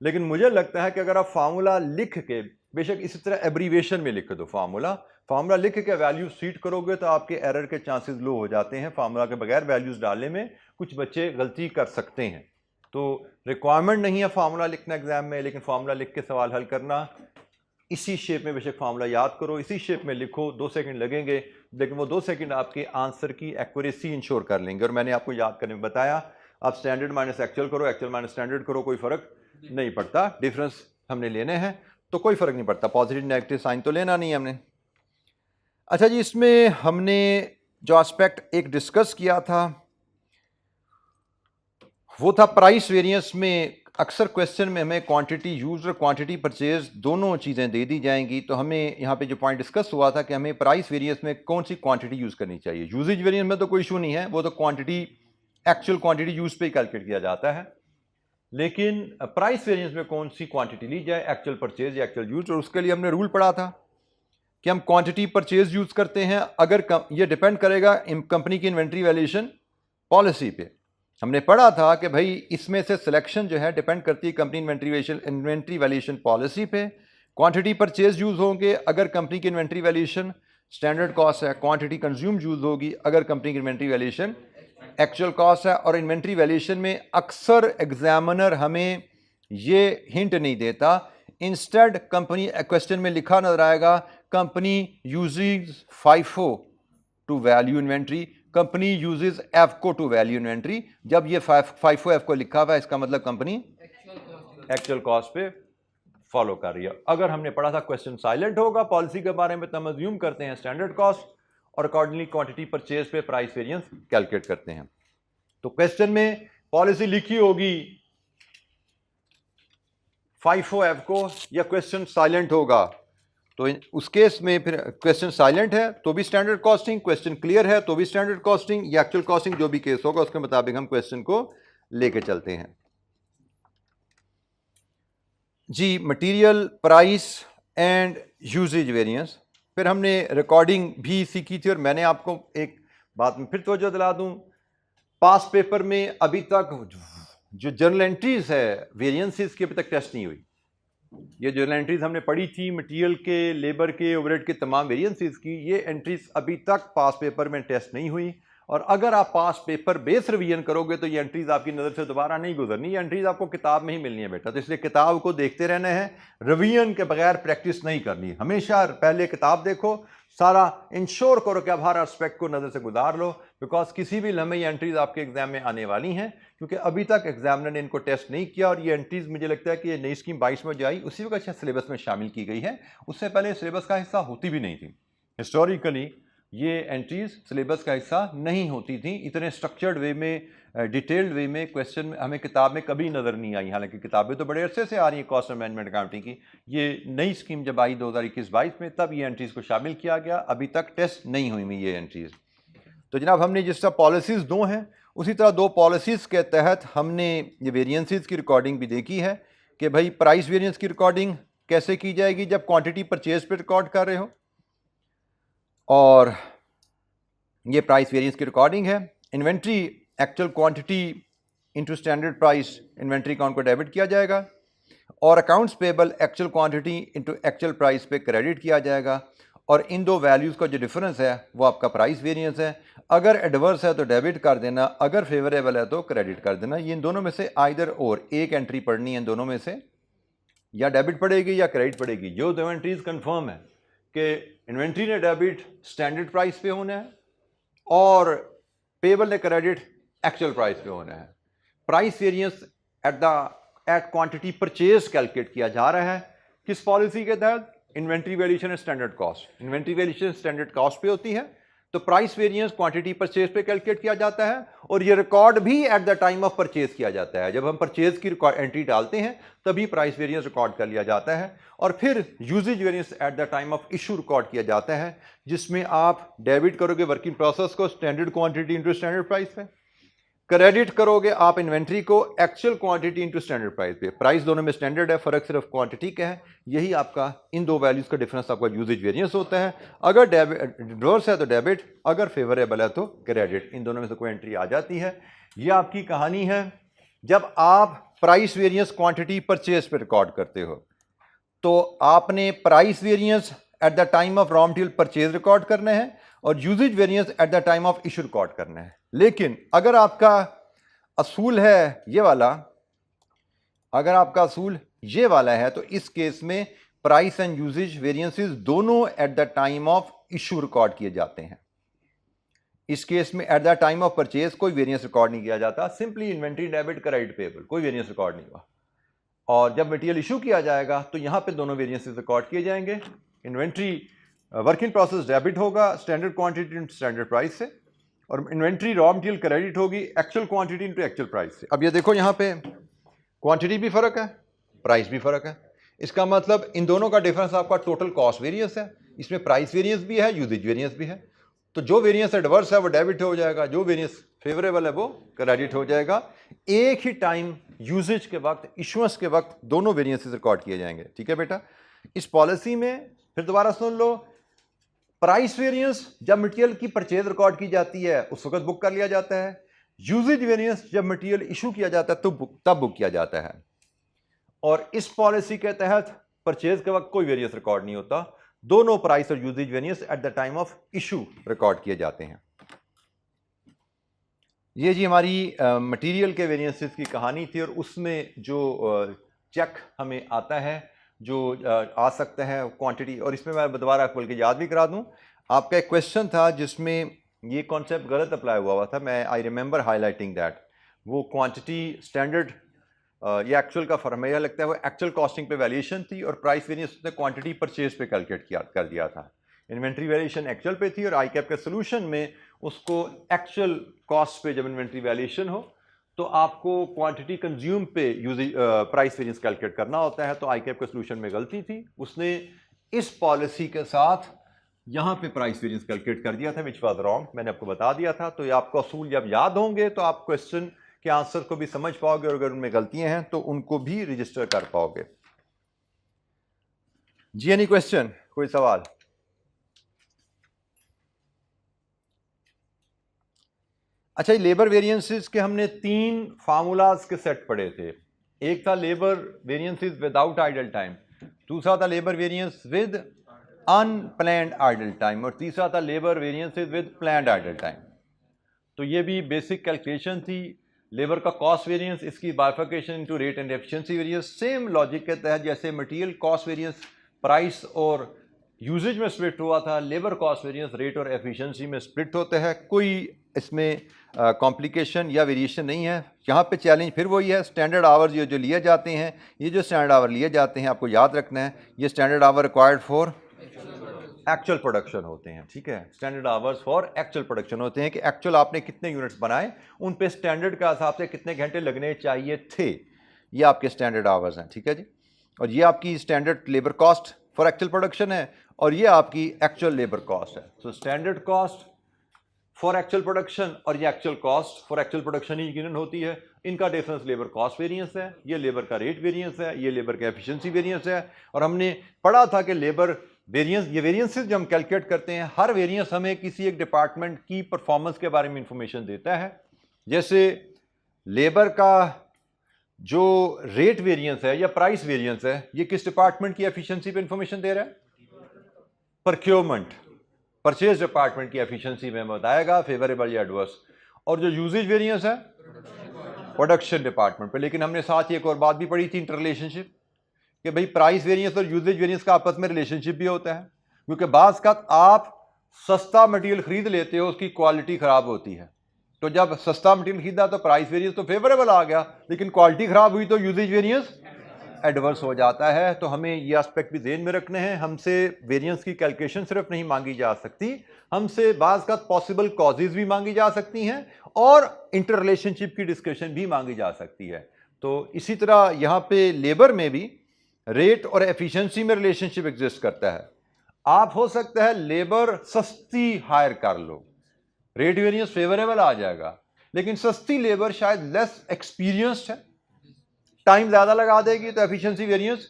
लेकिन मुझे लगता है कि अगर आप फार्मूला लिख के, बेशक इसी तरह एब्रीवेशन में लिख दो फार्मूला लिख के वैल्यू सीट करोगे तो आपके एरर के चांसेस लो हो जाते हैं। फार्मूला के बगैर वैल्यूज डालने में कुछ बच्चे गलती कर सकते हैं, तो रिक्वायरमेंट नहीं है फार्मूला लिखना एग्जाम में, लेकिन फार्मूला लिख के सवाल हल करना इसी शेप में, बेशक फार्मूला याद करो इसी शेप में लिखो, 2 सेकंड लगेंगे, लेकिन वो 2 सेकंड आपके आंसर की एक्यूरेसी इंश्योर कर लेंगे। और मैंने आपको याद करने में बताया, आप स्टैंडर्ड माइनस एक्चुअल करो, एक्चुअल माइनस स्टैंडर्ड करो, कोई फर्क नहीं पड़ता। डिफरेंस हमने लेने हैं तो कोई फर्क नहीं पड़ता, पॉजिटिव नेगेटिव साइन तो लेना नहीं हमने। अच्छा जी, इसमें हमने जो एस्पेक्ट एक डिस्कस किया था वो था प्राइस वेरिएंस में अक्सर क्वेश्चन में हमें क्वांटिटी यूज और क्वांटिटी परचेज दोनों चीज़ें दे दी जाएंगी, तो हमें यहाँ पे जो पॉइंट डिस्कस हुआ था कि हमें प्राइस वेरिएंस में कौन सी क्वांटिटी यूज़ करनी चाहिए। यूजेज वेरिएंस में तो कोई इशू नहीं है, वो तो क्वांटिटी एक्चुअल क्वांटिटी यूज पे ही कैलकुलेट किया जाता है, लेकिन प्राइस वेरिएंस में कौन सी क्वांटिटी ली जाए, एक्चुअल परचेज या एक्चुअल यूज। और उसके लिए हमने रूल पढ़ा था कि हम क्वांटिटी परचेज यूज करते हैं अगर ये डिपेंड करेगा कंपनी की इन्वेंट्री वैल्यूएशन पॉलिसी पे। हमने पढ़ा था कि भाई इसमें से सिलेक्शन जो है डिपेंड करती है कंपनी इन्वेंट्री वैल्यूएशन पॉलिसी पे। क्वांटिटी परचेज यूज होंगे अगर कंपनी की इन्वेंट्री वैल्यूएशन स्टैंडर्ड कॉस्ट है, क्वांटिटी कंज्यूम यूज होगी अगर कंपनी की इन्वेंट्री वैल्यूएशन एक्चुअल कॉस्ट है। और इन्वेंट्री वैल्यूएशन में अक्सर एग्जामिनर हमें ये हिंट नहीं देता, इंस्टेड कंपनी क्वेश्चन में लिखा नजर आएगा company uses FIFO to value inventory, company uses एफको टू वैल्यू इन्वेंट्री। जब ये FIFO एफको लिखा हुआ है इसका मतलब कंपनी एक्चुअल कॉस्ट पे फॉलो कर रही है। अगर हमने पढ़ा था क्वेश्चन साइलेंट होगा पॉलिसी के बारे में तो हम अज्यूम करते हैं स्टैंडर्ड कॉस्ट और अकॉर्डिंगली क्वांटिटी परचेज पे प्राइस वेरिएंस कैलकुलेट करते हैं। तो क्वेश्चन में पॉलिसी लिखी होगी FIFO एफको या क्वेश्चन साइलेंट होगा, तो उस केस में फिर क्वेश्चन साइलेंट है तो भी स्टैंडर्ड कॉस्टिंग, क्वेश्चन क्लियर है तो भी स्टैंडर्ड कॉस्टिंग या एक्चुअल कॉस्टिंग, जो भी केस होगा उसके मुताबिक हम क्वेश्चन को लेके चलते हैं। जी, material price and usage variance. फिर हमने रिकॉर्डिंग भी सीखी थी और मैंने आपको एक बात में फिर तवज्जो दिला दूं, पास पेपर में अभी तक जो जर्नल एंट्रीज है वेरिएंसेस की अभी तक टेस्ट नहीं हुई। ये जर्नल एंट्रीज हमने पढ़ी थी मटेरियल के, लेबर के, ओवरहेड के तमाम वेरिएंसेस की, ये एंट्रीज अभी तक पास पेपर में टेस्ट नहीं हुई। और अगर आप पास पेपर बेस रिवीजन करोगे तो ये एंट्रीज आपकी नज़र से दोबारा नहीं गुजरनी, ये एंट्रीज आपको किताब में ही मिलनी है बेटा। तो इसलिए किताब को देखते रहना है, रिवीजन के बगैर प्रैक्टिस नहीं करनी। हमेशा पहले किताब देखो, सारा इंश्योर करो कि आप हर एस्पेक्ट को नज़र से गुजार लो, बिकॉज किसी भी लम्हे ये एंट्रीज आपके एग्जाम में आने वाली हैं, क्योंकि अभी तक एग्जामिनर ने इनको टेस्ट नहीं किया। और ये एंट्रीज मुझे लगता है कि ये नई स्कीम 22 में जो आई उसी वक्त अच्छा सिलेबस में शामिल की गई है, उससे पहले सिलेबस का हिस्सा होती भी नहीं थी। हिस्टोरिकली ये एंट्रीज सिलेबस का हिस्सा नहीं होती थी, इतने स्ट्रक्चर्ड वे में, डिटेल्ड वे में क्वेश्चन हमें किताब में कभी नज़र नहीं आई। हालांकि किताबें तो बड़े अरसे से आ रही हैं कॉस्ट मैनेजमेंट अकाउंटिंग की, ये नई स्कीम जब आई 2021-22 में तब ये एंट्रीज को शामिल किया गया, अभी तक टेस्ट नहीं हुई में ये एंट्रीज। तो जनाब हमने जिस तरह पॉलिसीज़ दो हैं उसी तरह दो पॉलिसीज़ के तहत हमने ये वेरिएंसेस की रिकॉर्डिंग भी देखी है कि भाई प्राइस वेरिएंस की रिकॉर्डिंग कैसे की जाएगी जब क्वांटिटी परचेज पे रिकॉर्ड कर रहे हो, और ये प्राइस वेरिएंस की रिकॉर्डिंग है। Inventory actual quantity into standard price inventory account को डेबिट किया जाएगा, और accounts payable actual quantity into actual price पे क्रेडिट किया जाएगा। और इन दो वैल्यूज़ का जो डिफरेंस है वो आपका प्राइस वेरिएंस है। अगर एडवर्स है तो डेबिट कर देना, अगर फेवरेबल है तो क्रेडिट कर देना। ये इन दोनों में से आइदर और एक एंट्री पढ़नी है, इन दोनों में से या डेबिट पड़ेगी या क्रेडिट पड़ेगी। जो दो एंट्रीज कंफर्म है कि इन्वेंट्री ने डेबिट स्टैंडर्ड प्राइस पे होना है और पेबल ने क्रेडिट एक्चुअल प्राइस पे होना है। Price variance at quantity purchase calculate किया जा रहा है किस पॉलिसी के तहत? Inventory valuation standard cost. Inventory valuation standard cost पे होती है, तो प्राइस वेरिएंस क्वांटिटी परचेज पे कैलकुलेट किया जाता है, और ये रिकॉर्ड भी at the time of purchase किया जाता है। जब हम परचेज की एंट्री डालते हैं तभी प्राइस वेरिएंस रिकॉर्ड कर लिया जाता है। और फिर usage variance at the time of issue record किया जाता है, जिसमें आप डेबिट करोगे वर्किंग प्रोसेस को standard quantity into standard price पे, क्रेडिट करोगे आप इन्वेंट्री को actual quantity into standard price पे। प्राइस दोनों में स्टैंडर्ड है, फर्क सिर्फ क्वांटिटी का है। यही आपका इन दो वैल्यूज का डिफरेंस आपका यूजेज वेरिएंस होता है। अगर रिवर्स है तो डेबिट, अगर फेवरेबल है तो क्रेडिट। इन दोनों में से कोई एंट्री आ जाती है। ये आपकी कहानी है जब आप प्राइस वेरिएंस क्वांटिटी परचेज पे रिकॉर्ड करते हो, तो आपने price variance at the time of raw material purchase record करना है और usage variance at the time of issue record करना है। लेकिन अगर आपका असूल है ये वाला, अगर आपका असूल ये वाला है, तो इस केस में प्राइस एंड यूजेज वेरिएंसेस दोनों eight the time of issue record किए जाते हैं। इस केस में eight the time of purchase कोई वेरिएंस रिकॉर्ड नहीं किया जाता, simply inventory debit credit payable, कोई वेरिएंस रिकॉर्ड नहीं हुआ। और जब मटेरियल इशू किया जाएगा तो यहां पे दोनों वेरिएंसेस रिकॉर्ड किए जाएंगे। इन्वेंट्री वर्किंग प्रोसेस डेबिट होगा स्टैंडर्ड क्वांटिटी स्टैंडर्ड प्राइस से, और इन्वेंट्री रॉ मटेरियल क्रेडिट होगी actual quantity into actual price से। अब ये देखो यहाँ पे क्वांटिटी भी फ़र्क है, प्राइस भी फ़र्क है। इसका मतलब इन दोनों का डिफरेंस आपका टोटल कॉस्ट वेरिएंस है, इसमें प्राइस वेरिएंस भी है, यूजेज वेरिएंस भी है। तो जो वेरिएंस एडवर्स है वो डेबिट हो जाएगा, जो वेरिएंस फेवरेबल है वो क्रेडिट हो जाएगा। एक ही टाइम यूजेज के वक्त, इशुएंस के वक्त दोनों वेरिएंसेस रिकॉर्ड किए जाएंगे। ठीक है बेटा, इस पॉलिसी में फिर दोबारा सुन लो, प्राइस वेरिएंस जब मटेरियल की परचेज रिकॉर्ड की जाती है उस वक्त बुक कर लिया जाता है, यूजेज वेरिएंस जब मटेरियल इशू किया जाता है तो तब बुक किया जाता है। और इस पॉलिसी के तहत परचेज के वक्त कोई वेरिएंस रिकॉर्ड नहीं होता, दोनों प्राइस और usage variance at the time of issue record किए जाते हैं। ये जी हमारी मटेरियल के वेरिएंसेस की कहानी थी, और उसमें जो चेक हमें आता है, जो आ सकता है क्वांटिटी, और इसमें मैं दोबारा खोल के याद भी करा दूं, आपका एक क्वेश्चन था जिसमें ये कॉन्सेप्ट गलत अप्लाई हुआ था। मैं आई रिमेंबर हाईलाइटिंग दैट, वो क्वांटिटी स्टैंडर्ड ये एक्चुअल का फॉर्मूला लगता है, वो एक्चुअल कॉस्टिंग पे वैल्यूएशन थी, और प्राइस वेरिएंस उसने क्वांटिटी परचेज पे कैलकुलेट कर दिया था। इन्वेंट्री वैल्यूएशन एक्चुअल पे थी, और आई कैप के सोल्यूशन में उसको एक्चुअल कॉस्ट पे जब इन्वेंट्री वैल्यूएशन हो तो आपको क्वांटिटी कंज्यूम पे यूजेज प्राइस वेरिएंस कैलकुलेट करना होता है। तो आई कैप के सोल्यूशन में गलती थी, उसने इस पॉलिसी के साथ यहाँ पे प्राइस वेरिएंस कैलकुलेट कर दिया था, विच वाज रॉन्ग। मैंने आपको बता दिया था। तो ये आपको असूल जब याद होंगे तो आप क्वेश्चन के आंसर को भी समझ पाओगे, और अगर उनमें गलतियां हैं तो उनको भी रजिस्टर कर पाओगे। जी एनी क्वेश्चन, कोई सवाल? अच्छा, लेबर वेरिएंसेस के हमने 3 फार्मूलाज के सेट पढ़े थे। एक था labour variances without idle time, दूसरा था labour variance with unplanned idle time, और तीसरा था labour variances with planned idle time. तो ये भी बेसिक कैलकुलेशन थी। लेबर का कॉस्ट वेरिएंस, इसकी bifurcation into rate and efficiency variance, same logic के तहत जैसे मटेरियल कॉस्ट वेरिएंस प्राइस और यूजेज में स्प्लिट हुआ था, लेबर कॉस्ट वेरिएंस रेट और एफिशिएंसी में स्प्लिट होता है। कोई इसमें कॉम्प्लिकेशन या वेरिएशन नहीं है। यहाँ पे चैलेंज फिर वही है, स्टैंडर्ड आवर्स ये जो लिए जाते हैं, ये जो स्टैंडर्ड आवर लिए जाते हैं आपको याद रखना है, ये standard our required for actual production होते हैं। ठीक है, standard hours for actual production होते हैं कि एक्चुअल आपने कितने यूनिट्स बनाए, उन पे स्टैंडर्ड के हिसाब से कितने घंटे लगने चाहिए थे, ये आपके स्टैंडर्ड आवर्स हैं। ठीक है जी, और ये आपकी standard labour cost for actual production है, और ये आपकी एक्चुअल लेबर कॉस्ट है। So standard cost for actual production और ये actual cost for actual production he union होती है। इनका डिफरेंस लेबर कॉस्ट वेरिएंस है, ये लेबर का रेट वेरिएंस है, ये लेबर का एफिशिएंसी वेरिएंस है। और हमने पढ़ा था कि लेबर वेरिएंस, ये वेरिएंसेस जो हम कैलकुलेट करते हैं, हर वेरिएंस हमें किसी एक डिपार्टमेंट की परफॉर्मेंस के बारे में इंफॉर्मेशन देता है। जैसे लेबर का जो रेट वेरिएंस है या प्राइस वेरिएंस है, ये किस डिपार्टमेंट की एफिशिएंसी पे इंफॉर्मेशन दे रहा है? प्रोक्योरमेंट, परचेज डिपार्टमेंट की एफिशिएंसी में बताएगा फेवरेबल या एडवर्स। और जो यूजेज वेरिएंस है प्रोडक्शन डिपार्टमेंट पे। लेकिन हमने साथ ही एक और बात भी पढ़ी थी, इंटररिलेशनशिप, कि भाई प्राइस वेरिएंस और यूजेज वेरिएंस का आपस में रिलेशनशिप भी होता है। क्योंकि बाज़ का आप सस्ता मटेरियल खरीद लेते हो, उसकी क्वालिटी खराब होती है, तो जब सस्ता मटेरियल खरीदा तो प्राइस वेरिएंस तो फेवरेबल आ गया, लेकिन क्वालिटी खराब हुई तो यूजेज वेरिएंस एडवर्स हो जाता है। तो हमें ये एस्पेक्ट भी ध्यान में रखने हैं। हमसे वेरिएंस की कैलकुलेशन सिर्फ नहीं मांगी जा सकती, हमसे बाज़ का पॉसिबल कॉजेज भी मांगी जा सकती हैं, और इंटर रिलेशनशिप की डिस्कशन भी मांगी जा सकती है। तो इसी तरह यहाँ पे लेबर में भी रेट और एफिशिएंसी में रिलेशनशिप एग्जिस्ट करता है। आप हो सकता है लेबर सस्ती हायर कर लो, रेट वेरिएंस फेवरेबल आ जाएगा, लेकिन सस्ती लेबर शायद लेस एक्सपीरियंस्ड है, टाइम ज्यादा लगा देगी, तो एफिशिएंसी वेरिएंस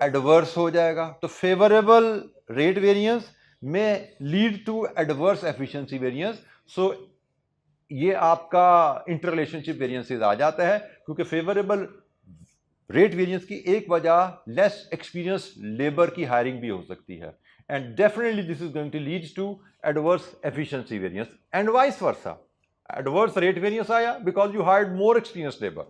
एडवर्स हो जाएगा। तो फेवरेबल रेट वेरिएंस में lead to adverse efficiency variance. So ये आपका इंटररिलेशनशिप वेरिएंसेस आ जाता है, क्योंकि फेवरेबल रेट वेरिएंस की एक वजह लेस एक्सपीरियंस लेबर की हायरिंग भी हो सकती है, and definitely this is going to lead to adverse efficiency variance, and vice versa. Adverse rate variance आया because you hired more experience labour,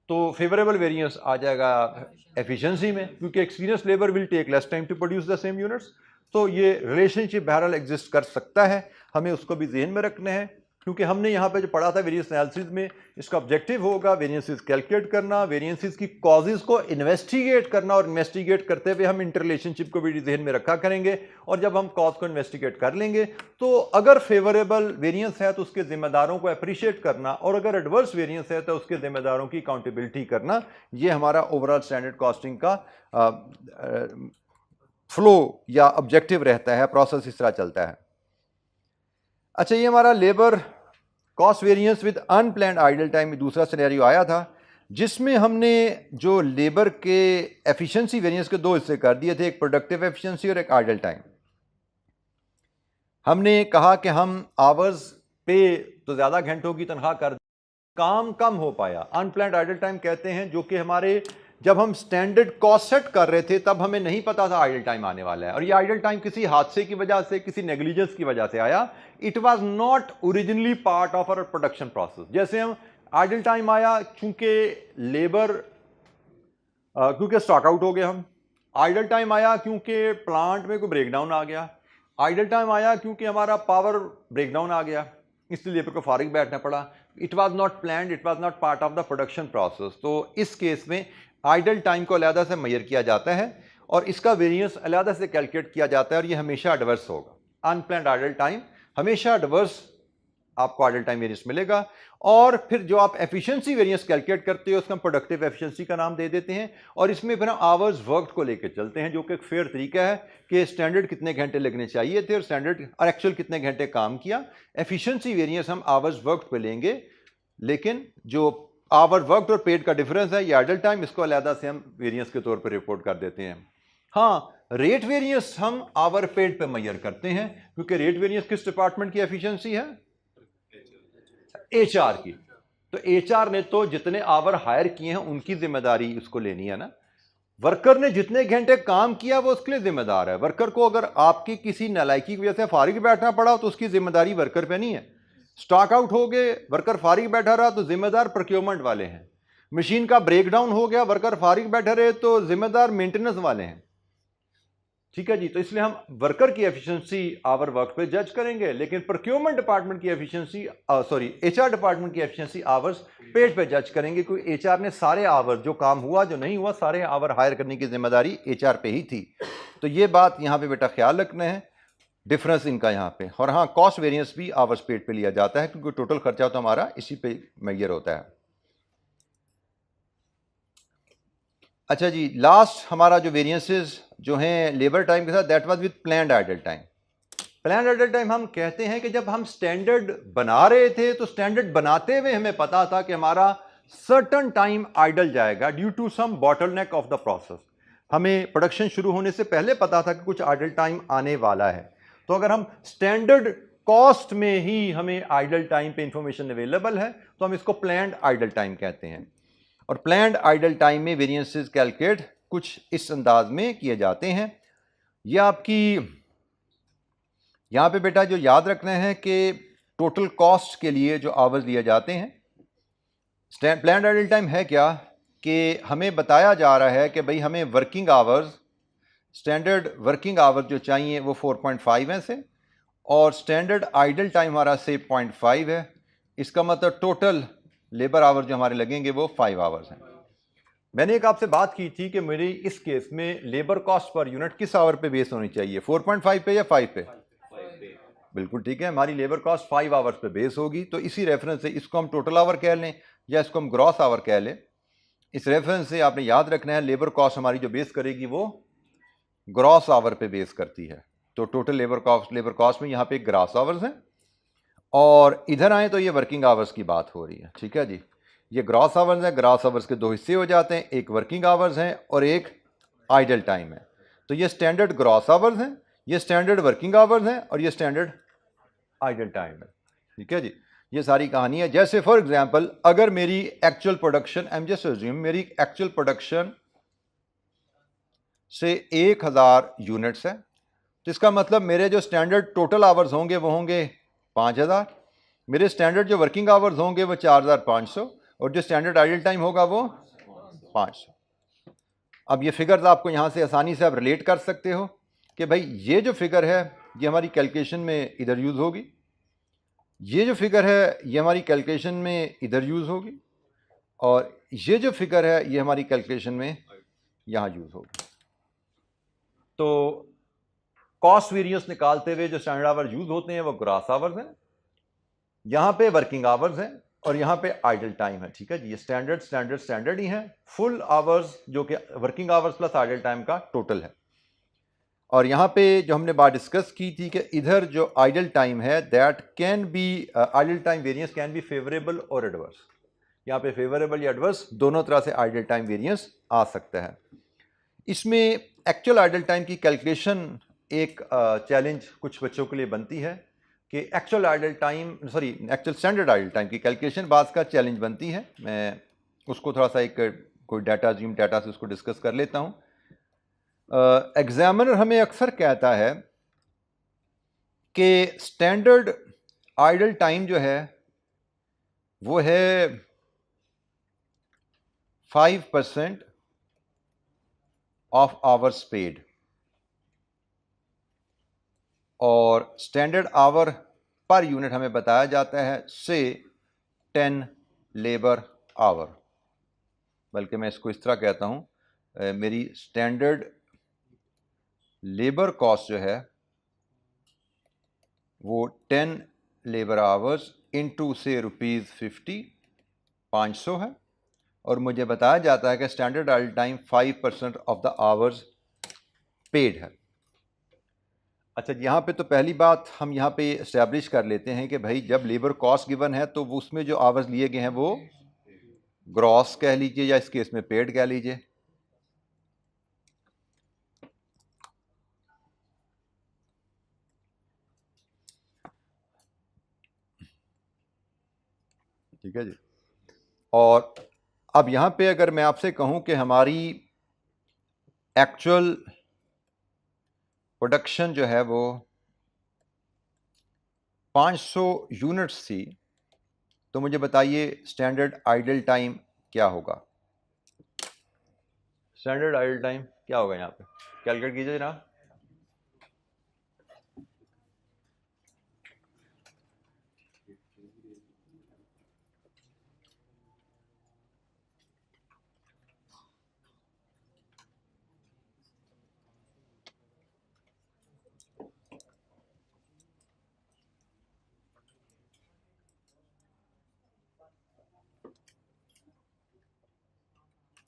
तो फेवरेबल वेरिएंस आ जाएगा एफिशिएंसी में, क्योंकि experience labour will take less time to produce the same units. तो ये relationship बहरहाल exist कर सकता है, हमें उसको भी ज़हन में रखना है। क्योंकि हमने यहाँ पे जो पढ़ा था वेरियंस एनालिसिस में, इसका ऑब्जेक्टिव होगा वेरियंसेस कैलकुलेट करना, वेरियंसेस की कॉजेज को इन्वेस्टिगेट करना, और इन्वेस्टिगेट करते हुए हम इंटररिलेशनशिप को भी ज़हन में रखा करेंगे। और जब हम कॉज को इन्वेस्टिगेट कर लेंगे तो अगर फेवरेबल वेरियंस है तो उसके जिम्मेदारों को अप्रिशिएट करना, और अगर एडवर्स वेरियंस है तो उसके जिम्मेदारों की अकाउंटेबिलिटी करना। ये हमारा ओवरऑल स्टैंडर्ड कॉस्टिंग का फ्लो या ऑब्जेक्टिव रहता है, प्रोसेस इस तरह चलता है। अच्छा, ये हमारा labour cost variance with unplanned idle time में दूसरा सिनेरियो आया था, जिसमें हमने जो लेबर के एफिशिएंसी वेरिएंस के दो हिस्से कर दिए थे, एक प्रोडक्टिव एफिशिएंसी और एक आइडल टाइम। हमने कहा कि हम आवर्स पे तो ज़्यादा घंटों की तनख्वाह कर, काम कम हो पाया। अनप्लैंड आइडल टाइम कहते हैं, जो कि हमारे जब हम स्टैंडर्ड कॉस्ट सेट कर रहे थे तब हमें नहीं पता था आइडल टाइम आने वाला है, और ये आइडल टाइम किसी हादसे की वजह से, किसी नेग्लिजेंस की वजह से आया। It was not originally part of our production process. जैसे हम आइडल टाइम आया क्योंकि लेबर क्योंकि स्टॉक आउट हो गए हम, आइडल टाइम आया क्योंकि प्लांट में कोई ब्रेकडाउन आ गया, आइडल टाइम आया क्योंकि हमारा पावर ब्रेकडाउन आ गया, इसलिए लेबर को फारिग बैठना पड़ा। It was not planned, it was not part of the production process. तो इस केस में आइडल टाइम को अलहदा से मेजर किया जाता है और इसका वेरिएंस अलहदा से कैलकुलेट किया जाता है, और ये हमेशा एडवर्स होगा। अनप्लैंड आइडल टाइम हमेशा एडवर्स आपको आइडल टाइम वेरिएंस मिलेगा। और फिर जो आप एफिशिएंसी वेरिएंस कैलकुलेट करते हो उसका हम प्रोडक्टिव एफिशिएंसी का नाम दे देते हैं, और इसमें फिर हम आवर्स वर्क को लेकर चलते हैं, जो कि एक फेयर तरीका है कि स्टैंडर्ड कितने घंटे लगने चाहिए थे और स्टैंडर्ड और एक्चुअल कितने घंटे काम किया। एफिशिएंसी वेरिएंस हम आवर्स वर्क पे लेंगे, लेकिन जो आवर वर्क और पेड का डिफरेंस है, ये आइडल टाइम, इसको अलहदा से हम वेरिएंस के तौर पर रिपोर्ट कर देते हैं। हाँ, रेट वेरिएंस हम आवर पेड पे मेजर करते हैं, क्योंकि रेट वेरिएंस किस डिपार्टमेंट की एफिशिएंसी है? एचआर की। तो एचआर ने तो जितने आवर हायर किए हैं उनकी जिम्मेदारी उसको लेनी है ना। वर्कर ने जितने घंटे काम किया वो उसके लिए जिम्मेदार है। वर्कर को अगर आपकी किसी नालायकी की वजह से फारिग बैठना पड़ा तो उसकी जिम्मेदारी वर्कर पे नहीं है। स्टॉक आउट हो गए, वर्कर फारिग बैठा रहा तो जिम्मेदार प्रोक्योरमेंट वाले हैं। मशीन का ब्रेकडाउन हो गया, वर्कर फारिग बैठे रहे तो जिम्मेदार मेंटेनेंस वाले हैं। ठीक है जी। तो इसलिए हम वर्कर की एफिशिएंसी आवर वर्क पे जज करेंगे, लेकिन प्रोक्योरमेंट डिपार्टमेंट की एफिशिएंसी एचआर डिपार्टमेंट की एफिशिएंसी आवर्स पेड पे जज करेंगे, क्योंकि एचआर ने सारे आवर, जो काम हुआ जो नहीं हुआ, सारे आवर हायर करने की जिम्मेदारी एचआर पे ही थी। तो ये बात यहाँ पे बेटा ख्याल रखना है, डिफरेंस इनका यहाँ पे। और हाँ, कॉस्ट वेरिएंस भी आवर्स पेड पे लिया जाता है, क्योंकि टोटल खर्चा तो हमारा इसी पे मेजर होता है। अच्छा जी, लास्ट हमारा जो वेरिएंसेस जो हैं लेबर टाइम के साथ, that was with planned idle time. Planned idle time हम कहते हैं कि जब हम स्टैंडर्ड बना रहे थे तो स्टैंडर्ड बनाते हुए हमें पता था कि हमारा सर्टन टाइम आइडल जाएगा due to some bottleneck of the process. हमें प्रोडक्शन शुरू होने से पहले पता था कि कुछ आइडल टाइम आने वाला है। तो अगर हम स्टैंडर्ड कॉस्ट में ही हमें आइडल टाइम पे इंफॉर्मेशन अवेलेबल है तो हम इसको प्लान्ड आइडल टाइम कहते हैं। और प्लान्ड आइडल टाइम में वेरिएंसेस कैलकुलेट कुछ इस अंदाज में किए जाते हैं। यह आपकी यहाँ पे बेटा जो याद रखना है कि टोटल कॉस्ट के लिए जो आवर्स लिए जाते हैं, प्लान्ड आइडल टाइम है क्या कि हमें बताया जा रहा है कि भाई हमें working hours, standard working hours जो चाहिए वो 4.5 हैं से, और स्टैंडर्ड आइडल टाइम हमारा से 0.5 है। इसका मतलब टोटल लेबर आवर्स जो हमारे लगेंगे वो 5 आवर्स हैं। मैंने एक आपसे बात की थी कि मेरी इस केस में लेबर कॉस्ट पर यूनिट किस आवर पे बेस होनी चाहिए, 4.5 पे या 5 पे? बिल्कुल ठीक है, हमारी लेबर कॉस्ट 5 आवर्स पे बेस होगी। तो इसी रेफरेंस से इसको हम टोटल आवर कह लें या इसको हम ग्रॉस आवर कह लें। इस रेफरेंस से आपने याद रखना है लेबर कॉस्ट हमारी जो बेस करेगी वो ग्रॉस आवर पे बेस करती है। तो टोटल लेबर कॉस्ट में यहाँ पे ग्रॉस आवर्स हैं, और इधर आए तो ये वर्किंग आवर्स की बात हो रही है। ठीक है जी, ये ग्रॉस आवर्स हैं। ग्रॉस आवर्स के दो हिस्से हो जाते हैं, एक वर्किंग आवर्स हैं और एक आइडल टाइम है। तो ये स्टैंडर्ड ग्रॉस आवर्स हैं, ये स्टैंडर्ड वर्किंग आवर्स हैं, और ये स्टैंडर्ड आइडल टाइम है। ठीक है जी, ये सारी कहानी है। जैसे फॉर एग्जांपल अगर मेरी actual production, I am just assume मेरी एक्चुअल प्रोडक्शन से 1000 यूनिट्स है, तो इसका मतलब मेरे जो स्टैंडर्ड टोटल आवर्स होंगे वो होंगे 5000, मेरे स्टैंडर्ड जो वर्किंग आवर्स होंगे वो 4500, और जो स्टैंडर्ड आइडल टाइम होगा वो 500। अब ये फिगर्स आपको यहाँ से आसानी से आप रिलेट कर सकते हो कि भाई ये जो फिगर है ये हमारी कैलकुलेशन में इधर यूज़ होगी, ये जो फिगर है ये हमारी कैलकुलेशन में इधर यूज़ होगी और ये जो फिगर है ये हमारी कैलकुलेशन में यहाँ यूज़ होगी। तो कॉस्ट वेरिएंस निकालते हुए जो स्टैंडर्ड आवर्स यूज़ होते हैं वो ग्रॉस आवर्स हैं, यहाँ पे वर्किंग आवर्स हैं और यहाँ पे आइडल टाइम है। ठीक है जी, ये स्टैंडर्ड ही हैं। फुल आवर्स जो कि working hours plus idle time का टोटल है। और यहाँ पे जो हमने बात डिस्कस की थी कि इधर जो आइडल टाइम है that can B idle time variance can be favourable और एडवर्स। यहाँ पे फेवरेबल या एडवर्स दोनों तरह से आइडल टाइम वेरिएंस आ सकता है। इसमें एक्चुअल आइडल टाइम की कैलकुलेशन एक चैलेंज कुछ बच्चों के लिए बनती है कि एक्चुअल स्टैंडर्ड आइडल टाइम की कैलकुलेशन बात का चैलेंज बनती है। मैं उसको थोड़ा सा एक कोई डाटा से उसको डिस्कस कर लेता हूँ। एग्जामिनर हमें अक्सर कहता है कि स्टैंडर्ड आइडल टाइम जो है वो है 5% ऑफ आवर्स पेड और स्टैंडर्ड आवर पर यूनिट हमें बताया जाता है से 10 लेबर आवर। बल्कि मैं इसको इस तरह कहता हूँ, मेरी स्टैंडर्ड लेबर कॉस्ट जो है वो 10 लेबर आवर्स इंटू से ₹50 500 है और मुझे बताया जाता है कि standard idle time 5% of the hours paid है। अच्छा, यहाँ पे तो पहली बात हम यहाँ पे इस्टेब्लिश कर लेते हैं कि भाई जब लेबर कॉस्ट गिवन है तो वो उसमें जो आवर्स लिए गए हैं वो ग्रॉस कह लीजिए या इस केस में पेड कह लीजिए। ठीक है जी। और अब यहाँ पे अगर मैं आपसे कहूँ कि हमारी एक्चुअल प्रोडक्शन जो है वो 500 यूनिट्स थी, तो मुझे बताइए स्टैंडर्ड आइडल टाइम क्या होगा। स्टैंडर्ड आइडल टाइम क्या होगा यहाँ पे, कैलकुलेट कीजिए जनाब।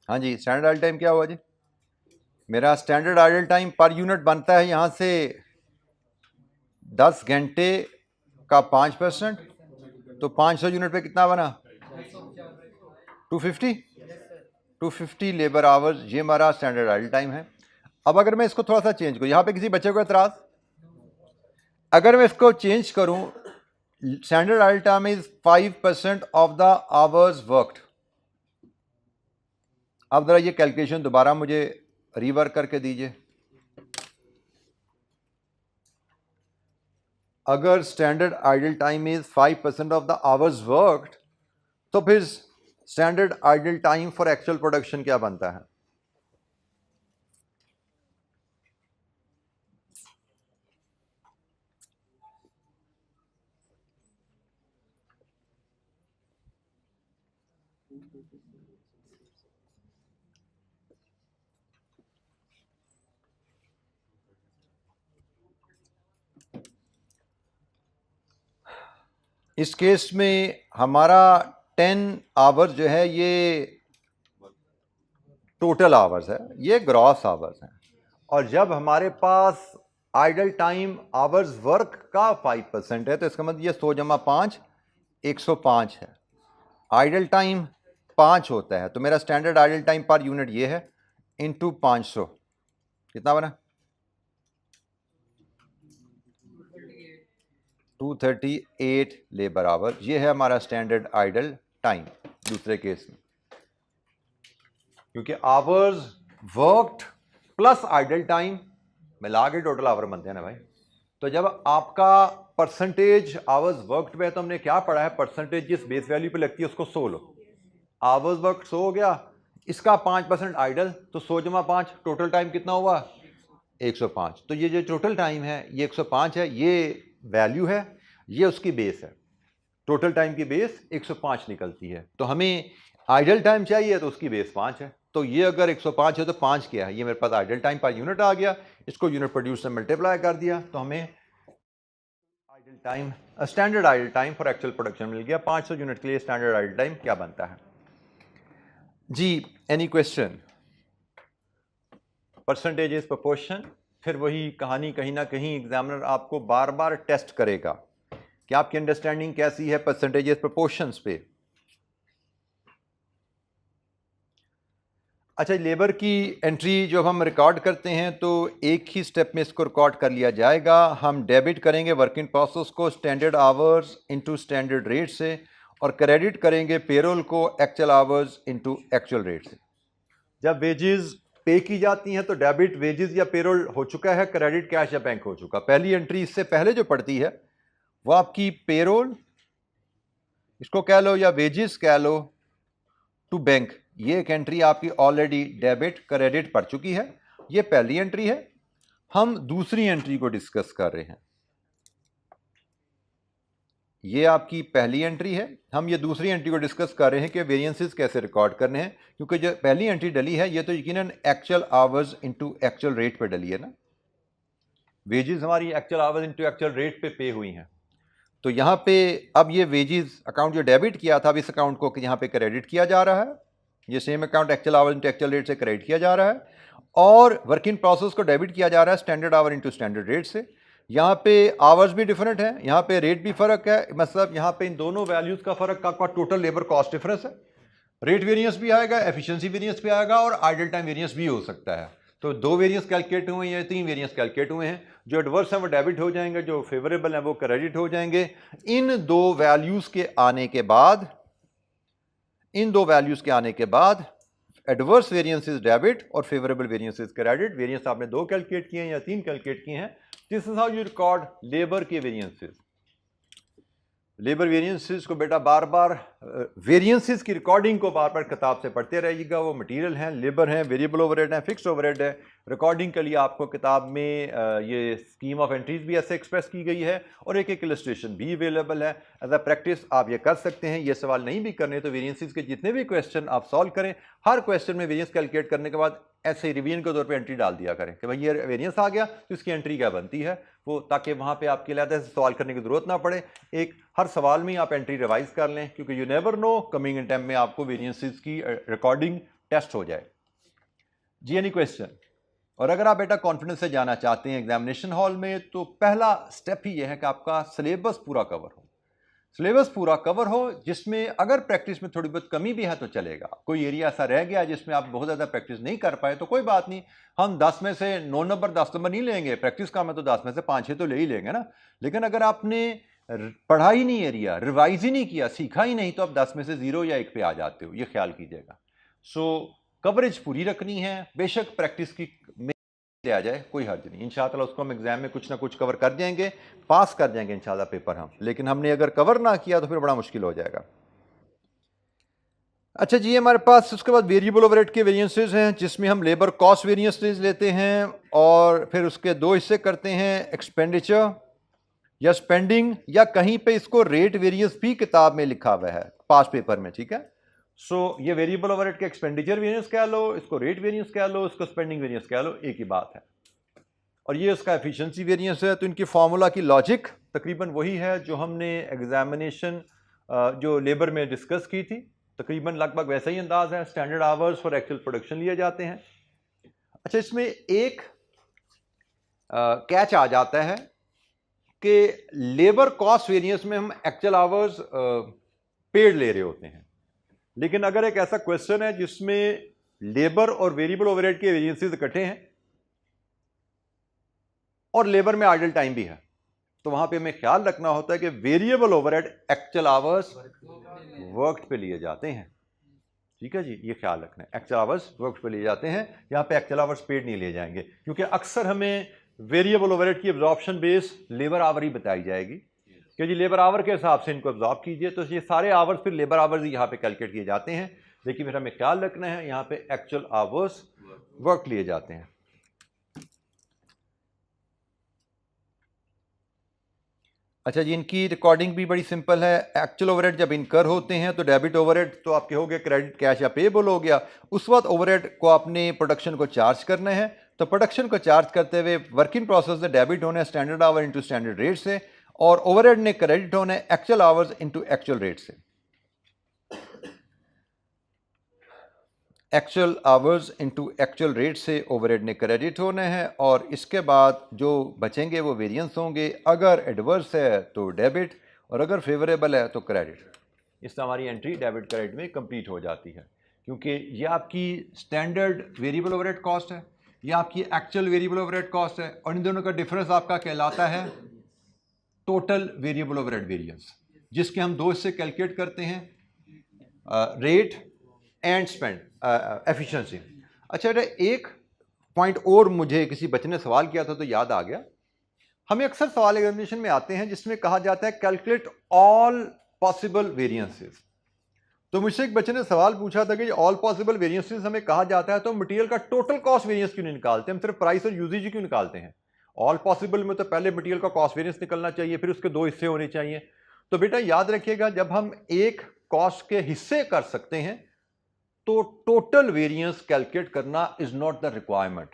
हाँ जी, स्टैंडर्ड आइडल टाइम क्या हुआ जी? मेरा standard idle time per unit बनता है यहाँ से 10 घंटे का 5%, तो 500 यूनिट पे कितना बना? 250 लेबर आवर्स, ये हमारा स्टैंडर्ड आइडल टाइम है। अब अगर मैं इसको थोड़ा सा चेंज करूँ, यहाँ पे किसी बच्चे को एतराज? अगर मैं इसको चेंज करूँ, standard idle time is 5% of the hours worked. अब जरा ये कैलकुलेशन दोबारा मुझे रीवर्क करके दीजिए। अगर standard idle time is 5% of the hours worked, तो फिर standard idle time for actual production क्या बनता है? इस केस में हमारा 10 आवर्स जो है ये टोटल आवर्स है, ये ग्रॉस आवर्स हैं। और जब हमारे पास आइडल टाइम आवर्स वर्क का 5% है तो इसका मतलब ये 100 जमा 5 105 है। आइडल टाइम 5 होता है, तो मेरा standard idle time per unit ये है इंटू 500, कितना बना? 238 लेबर आवर। ये है हमारा स्टैंडर्ड आइडल टाइम दूसरे केस में, क्योंकि hours worked plus idle time मिला के टोटल आवर बनते हैं ना भाई। तो जब आपका परसेंटेज आवर्स वर्कड में, तो हमने क्या पढ़ा है, परसेंटेज जिस बेस वैल्यू पे लगती है उसको 100 लो। आवर्स वर्कड 100 हो गया, इसका 5% आइडल, तो 100 जमा 5 टोटल टाइम कितना हुआ? 105। तो ये जो टोटल टाइम है ये 105 है, ये वैल्यू है, ये उसकी बेस है। टोटल टाइम की बेस 105 निकलती है। तो हमें आइडल टाइम चाहिए तो उसकी बेस 5 है। तो ये अगर 105 है तो 5 क्या है, ये मेरे पास आइडल टाइम पर यूनिट आ गया, इसको यूनिट प्रोड्यूस से मल्टीप्लाई कर दिया तो हमें idle time, standard idle time for actual production मिल गया। 500 यूनिट के लिए स्टैंडर्ड आइडल टाइम क्या बनता है जी? Any question? परसेंटेजेस, प्रोपोर्शन, फिर वही कहानी, कहीं ना कहीं एग्जामिनर आपको बार बार टेस्ट करेगा कि आपकी अंडरस्टैंडिंग कैसी है परसेंटेजेस, प्रोपोर्शंस पे। अच्छा, लेबर की एंट्री जब हम रिकॉर्ड करते हैं तो एक ही स्टेप में इसको रिकॉर्ड कर लिया जाएगा। हम डेबिट करेंगे वर्क इन प्रोसेस को standard hours into standard rate से, और क्रेडिट करेंगे पेरोल को actual hours into actual rate से। जब वेजेस पे की जाती हैं तो डेबिट वेजेस या पेरोल हो चुका है, क्रेडिट कैश या बैंक हो चुका। पहली एंट्री इससे पहले जो पड़ती है वो आपकी पेरोल, इसको कह लो, या वेजेस कह लो, टू बैंक। ये एक एंट्री आपकी ऑलरेडी डेबिट क्रेडिट पड़ चुकी है, ये पहली एंट्री है। हम दूसरी एंट्री को डिस्कस कर रहे हैं। ये आपकी पहली एंट्री है, हम ये दूसरी एंट्री को डिस्कस कर रहे हैं कि वेरिएंसेस कैसे रिकॉर्ड करने हैं, क्योंकि जो पहली एंट्री डली है ये तो यकीनन actual hours into actual rate पे डली है ना। वेजेस हमारी actual hours into actual rate पे हुई हैं। तो यहाँ पे अब ये वेजेस अकाउंट जो डेबिट किया था, अब इस अकाउंट को यहाँ पे क्रेडिट किया जा रहा है। ये same account actual our into actual rate से क्रेडिट किया जा रहा है, और वर्क इन प्रोसेस को डेबिट किया जा रहा है standard hour into standard rate से। यहाँ पे आवर्स भी डिफरेंट है, यहाँ पे रेट भी फर्क है, मतलब यहाँ पे इन दोनों वैल्यूज का फर्क का टोटल लेबर कॉस्ट डिफरेंस है। रेट वेरिएंस भी आएगा, एफिशिएंसी वेरिएंस भी आएगा, और आइडल टाइम वेरिएंस भी हो सकता है। तो 2 वेरिएंस कैलकुलेट हुए हैं, 3 वेरिएंस कैलकुलेट हुए हैं। जो एडवर्स हैं वो डेबिट हो जाएंगे, जो फेवरेबल हैं वो क्रेडिट हो जाएंगे। इन दो वैल्यूज के आने के बाद एडवर्स वेरिएंस इज डेबिट और favourable variance is credit. Variance आपने 2 कैलकुलेट किए हैं या 3 कैलकुलेट किए हैं। This is how you record labour के वेरिएंसेस। लेबर वेरिएंसेस को बेटा बार बार वेरिएंसेस की रिकॉर्डिंग को बार बार किताब से पढ़ते रहिएगा। वो मटेरियल हैं, लेबर हैं, वेरिएबल ओवरहेड है, फिक्स्ड ओवरहेड है। रिकॉर्डिंग के लिए आपको किताब में ये स्कीम ऑफ एंट्रीज भी ऐसे एक्सप्रेस की गई है, और एक एक इलस्ट्रेशन भी अवेलेबल है। एज अ प्रैक्टिस आप ये कर सकते हैं। ये सवाल नहीं भी करने तो वेरिएंसेस के जितने भी क्वेश्चन आप सॉल्व करें, हर क्वेश्चन में वेरिएंस कैलकुलेट करने के बाद ऐसे रिवीजन के तौर पे एंट्री डाल दिया करें कि भाई ये वेरिएंस आ गया तो इसकी एंट्री क्या बनती है, वो ताकि वहाँ पे आपके लिए सवाल करने की जरूरत ना पड़े। एक हर सवाल में आप एंट्री रिवाइज कर लें, क्योंकि you never know coming in time में आपको वेरिएंसेस की रिकॉर्डिंग टेस्ट हो जाए। जी एनी क्वेश्चन? और अगर आप बेटा कॉन्फिडेंस से जाना चाहते हैं एग्जामिनेशन हॉल में, तो पहला स्टेप ही यह है कि आपका सिलेबस पूरा कवर हो। सिलेबस पूरा कवर हो, जिसमें अगर प्रैक्टिस में थोड़ी बहुत कमी भी है तो चलेगा। कोई एरिया ऐसा रह गया जिसमें आप बहुत ज़्यादा प्रैक्टिस नहीं कर पाए तो कोई बात नहीं, हम 10 में से 9 नंबर 10 नंबर नहीं लेंगे। प्रैक्टिस का मैं तो 10 में से 5-6 तो ले ही लेंगे ना। लेकिन अगर आपने पढ़ा ही नहीं एरिया, रिवाइज ही नहीं किया, सीखा ही नहीं, तो आप 10 में से 0 या 1 पे आ जाते हो, ये ख्याल कीजिएगा। सो कवरेज पूरी रखनी है, बेशक प्रैक्टिस की आ जाए कोई हर्ज नहीं। इंशाअल्लाह उसको हम एग्जाम में कुछ ना कुछ कवर कर जाएंगे, पास कर जाएंगे इंशाअल्लाह पेपर हम। लेकिन हमने अगर कवर ना किया तो फिर बड़ा मुश्किल हो जाएगा। अच्छा जी, हमारे पास उसके बाद वेरिएबल ओवरहेड के वेरिएंसेस हैं, जिसमें हम लेबर कॉस्ट वेरिएंसेस लेते हैं और फिर उसके 2 हिस्से करते हैं, एक्सपेंडिचर या स्पेंडिंग, या कहीं पे इसको रेट वेरिएंस भी किताब में लिखा हुआ है पास पेपर में, ठीक है। सो ये वेरिएबल ओवरहेड के एक्सपेंडिचर वेरिएंस कह लो, इसको रेट वेरिएंस कह लो, इसको स्पेंडिंग वेरिएंस कह लो, एक ही बात है। और ये उसका एफिशिएंसी वेरिएंस है। तो इनकी फार्मूला की लॉजिक तकरीबन वही है जो हमने एग्जामिनेशन जो लेबर में डिस्कस की थी, तकरीबन लगभग वैसा ही अंदाज है। Standard hours for actual production लिए जाते हैं। अच्छा, इसमें एक कैच आ जाता है कि लेबर कॉस्ट वेरिएंस में हम एक्चुअल आवर्स पेड ले रहे होते हैं। लेकिन अगर एक ऐसा क्वेश्चन है जिसमें लेबर और वेरिएबल ओवरहेड के वेरिएंसेस इकट्ठे हैं और लेबर में आइडल टाइम भी है, तो वहां पे हमें ख्याल रखना होता है कि variable overhead actual hours worked पे लिए जाते हैं। ठीक है जी, ये ख्याल रखना है, एक्चुअल आवर्स वर्कड पे लिए जाते हैं। यहां पे एक्चुअल आवर्स पेड नहीं लिए जाएंगे, क्योंकि अक्सर हमें वेरिएबल ओवरहेड की एब्जॉर्प्शन बेस लेबर आवर ही बताई जाएगी कि जी लेबर आवर के हिसाब से इनको एब्जॉर्ब कीजिए। तो ये सारे आवर्स फिर लेबर आवर्स ही यहाँ पे कैलकुलेट किए जाते हैं। लेकिन फिर हमें ख्याल रखना है यहाँ पे एक्चुअल आवर्स वर्क लिए जाते हैं। अच्छा जी, इनकी रिकॉर्डिंग भी बड़ी सिंपल है। एक्चुअल ओवरहेड जब इनकर होते हैं तो डेबिट ओवरहेड तो आपके हो गया, क्रेडिट कैश या पेएबल हो गया। उस वक्त ओवरहेड को आपने प्रोडक्शन को चार्ज करना है, तो प्रोडक्शन को चार्ज करते हुए वर्किंग प्रोसेस से डेबिट होना है standard hour into standard rate से, और ओवरहेड ने क्रेडिट होना है actual hours into actual rate से। Actual hours into actual rate से ओवरहेड ने क्रेडिट होना है, और इसके बाद जो बचेंगे वो वेरिएंस होंगे। अगर एडवर्स है तो डेबिट, और अगर फेवरेबल है तो क्रेडिट। इससे हमारी एंट्री डेबिट क्रेडिट में कंप्लीट हो जाती है, क्योंकि ये आपकी स्टैंडर्ड वेरिएबल ओवरहेड कॉस्ट है, ये आपकी एक्चुअल वेरिएबल ओवरहेड कॉस्ट है, और इन दोनों का डिफरेंस आपका कहलाता है टोटल वेरिएबल ओवरहेड वेरिएंस, जिसके हम दो हिस्से कैलकुलेट करते हैं, रेट एंड स्पेंड एफिशिएंसी। अच्छा, एक पॉइंट और मुझे किसी बच्चे ने सवाल किया था तो याद आ गया। हमें अक्सर सवाल एग्जामिनेशन में आते हैं जिसमें कहा जाता है कैलकुलेट ऑल पॉसिबल वेरिएंसेस। तो मुझसे एक बच्चे ने सवाल पूछा था कि ऑल पॉसिबल वेरिएंसेस हमें कहा जाता है तो मटेरियल का टोटल कॉस्ट वेरिएंस क्यों नहीं निकालते, हम सिर्फ प्राइस और यूजेज क्यों निकालते हैं? ऑल पॉसिबल में तो पहले मटेरियल का कॉस्ट वेरिएंस निकलना चाहिए, फिर उसके दो हिस्से होने चाहिए। तो बेटा याद रखिएगा, जब हम एक कॉस्ट के हिस्से कर सकते हैं तो टोटल वेरिएंस कैलकुलेट करना is not the requirement,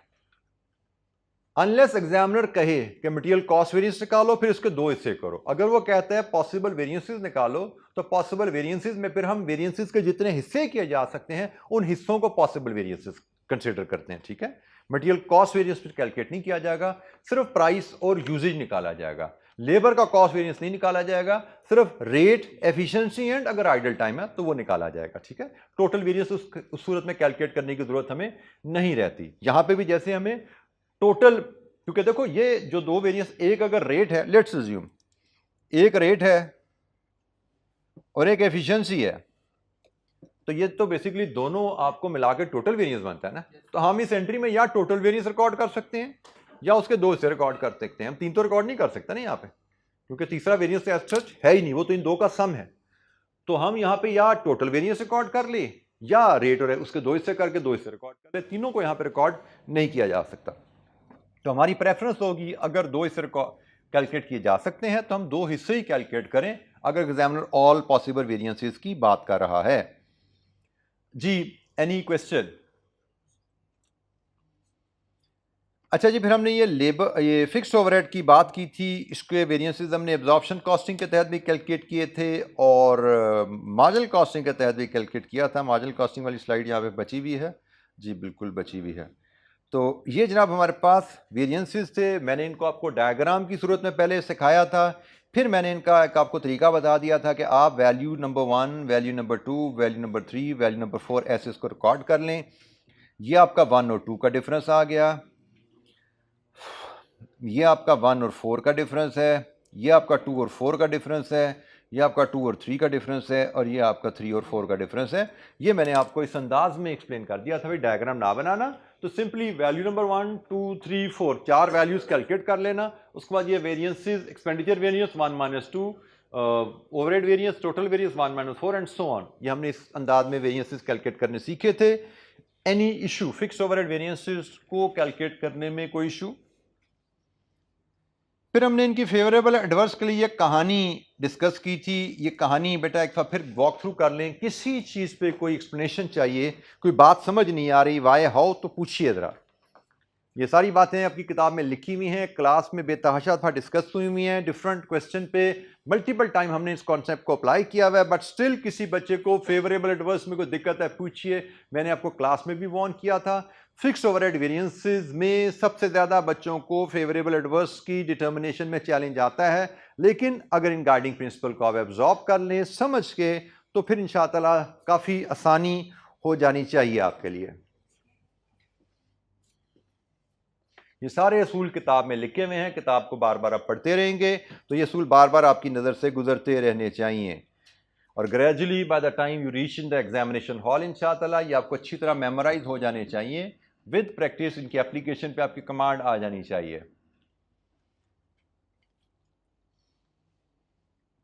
unless examiner कहे कि मटेरियल कॉस्ट वेरिएंस निकालो फिर उसके दो हिस्से करो। अगर वो कहता है पॉसिबल वेरिएंसेस निकालो, तो पॉसिबल वेरिएंसेस में फिर हम वेरिएंसेस के जितने हिस्से किए जा सकते हैं उन हिस्सों को पॉसिबल वेरिएंसेस कंसीडर करते हैं। ठीक है, मटेरियल कॉस्ट वेरिएंस फिर कैलकुलेट नहीं किया जाएगा, सिर्फ प्राइस और यूजेज निकाला जाएगा। लेबर का कॉस्ट वेरिएंस नहीं निकाला जाएगा, सिर्फ रेट, एफिशिएंसी एंड अगर आइडल टाइम है तो वो निकाला जाएगा। ठीक है, टोटल वेरिएंस उस सूरत में कैलकुलेट करने की जरूरत हमें नहीं रहती। यहां पे भी जैसे हमें टोटल, क्योंकि देखो ये जो दो वेरिएंस, एक अगर रेट है, लेट्स अज्यूम एक रेट है और एक एफिशिएंसी है, तो ये तो बेसिकली दोनों आपको मिलाकर टोटल वेरिएंस बनता है ना। तो हम इस एंट्री में या टोटल वेरिएंस रिकॉर्ड कर सकते हैं या उसके दो हिस्से रिकॉर्ड कर सकते हैं। हम तीन तो रिकॉर्ड नहीं कर सकते ना यहाँ पे, क्योंकि तीसरा वेरिएंस एज सच है ही नहीं, वो तो इन दो का सम है। तो हम यहाँ पे या टोटल वेरिएंस रिकॉर्ड कर ले या रेट और उसके दो हिस्से करके दो हिस्से रिकॉर्ड कर ले, तीनों को यहाँ पे रिकॉर्ड नहीं किया जा सकता। तो हमारी प्रेफरेंस होगी अगर दो हिस्से कैलकुलेट किए जा सकते हैं तो हम दो हिस्से ही कैलकुलेट करें, अगर एग्जामिनर ऑल पॉसिबल वेरिएंसेस की बात कर रहा है। जी, एनी क्वेश्चन? अच्छा जी, फिर हमने ये फिक्स्ड ओवरहेड की बात की थी, इसके वेरिएंसेस हमने एब्जॉर्प्शन कॉस्टिंग के तहत भी कैलकुलेट किए थे और मार्जिनल कॉस्टिंग के तहत भी कैलकुलेट किया था। मार्जिनल कॉस्टिंग वाली स्लाइड यहाँ पे बची हुई है जी, बिल्कुल बची हुई है। तो ये जनाब हमारे पास वेरिएंसेस थे। मैंने इनको आपको डायग्राम की सूरत में पहले सिखाया था, फिर मैंने इनका एक आपको तरीका बता दिया था कि आप value number 1, value number 2, value number 3, value number 4 ऐसे इसको रिकॉर्ड कर लें। ये आपका 1 और 2 का डिफरेंस आ गया, ये आपका 1 और 4 का डिफरेंस है, ये आपका 2 और 4 का डिफरेंस है, ये आपका 2 और 3 का डिफरेंस है, और ये आपका 3 और 4 का डिफरेंस है। ये मैंने आपको इस अंदाज में एक्सप्लेन कर दिया था, भाई डायग्राम ना बनाना, तो सिंपली वैल्यू नंबर 1, 2, 3, 4 चार वैल्यूज कैलकुलेट कर लेना। उसके बाद ये variances, expenditure variance 1 - 2, overhead variance, total variance 1 - 4 and so on. ये हमने इस अंदाज में वेरिएंसेस कैलकुलेट करने सीखे थे। Any issue fixed overhead variances को कैलकुलेट करने में? कोई इशू? फिर हमने इनकी फेवरेबल एडवर्स के लिए ये कहानी डिस्कस की थी। ये कहानी बेटा एक बार फिर वॉक थ्रू कर लें। किसी चीज़ पे कोई एक्सप्लेनेशन चाहिए, कोई बात समझ नहीं आ रही, वाई हाउ, तो पूछिए ज़रा। ये सारी बातें आपकी किताब में लिखी हुई हैं, क्लास में बेतहाशा था डिस्कस हुई हुई हैं, डिफरेंट क्वेश्चन पे मल्टीपल टाइम हमने इस कॉन्सेप्ट को अप्लाई किया हुआ है। बट स्टिल किसी बच्चे को फेवरेबल एडवर्स में कोई दिक्कत है, पूछिए। मैंने आपको क्लास में भी वार्न किया था, फिक्स्ड ओवरहेड वेरिएंसेस में सबसे ज़्यादा बच्चों को फेवरेबल एडवर्स की डिटर्मिनेशन में चैलेंज आता है, लेकिन अगर इन गाइडिंग प्रिंसिपल को आप एब्जॉर्ब कर लें समझ के, तो फिर इंशाअल्लाह काफ़ी आसानी हो जानी चाहिए आपके लिए। ये सारे असूल किताब में लिखे हुए हैं, किताब को बार बार आप पढ़ते रहेंगे तो ये असूल बार बार आपकी नज़र से गुजरते रहने चाहिए, और gradually by the time you reach in the examination hall इंशाअल्लाह ये आपको अच्छी तरह मेमोराइज हो जाने चाहिए। विद प्रैक्टिस इनकी एप्लीकेशन पे आपकी कमांड आ जानी चाहिए।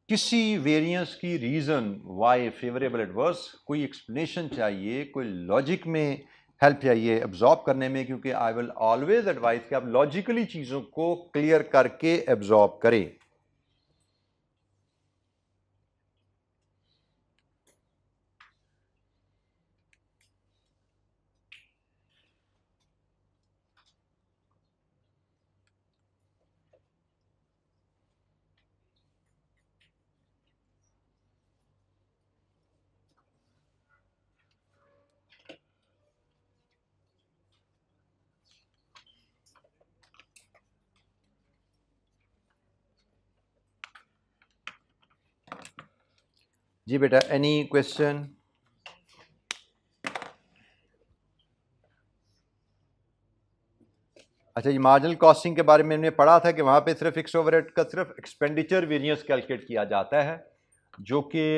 किसी वेरिएंस की रीज़न वाई फेवरेबल एडवर्स, कोई एक्सप्लेनेशन चाहिए, कोई लॉजिक में हेल्प चाहिए एब्जॉर्ब करने में, क्योंकि आई विल ऑलवेज एडवाइज कि आप लॉजिकली चीज़ों को क्लियर करके एब्जॉर्ब करें। जी बेटा, एनी क्वेश्चन? अच्छा, ये मार्जिनल कॉस्टिंग के बारे में हमने पढ़ा था कि वहाँ पे सिर्फ फिक्स्ड ओवरहेड का सिर्फ एक्सपेंडिचर वेरिएंस कैलकुलेट किया जाता है, जो कि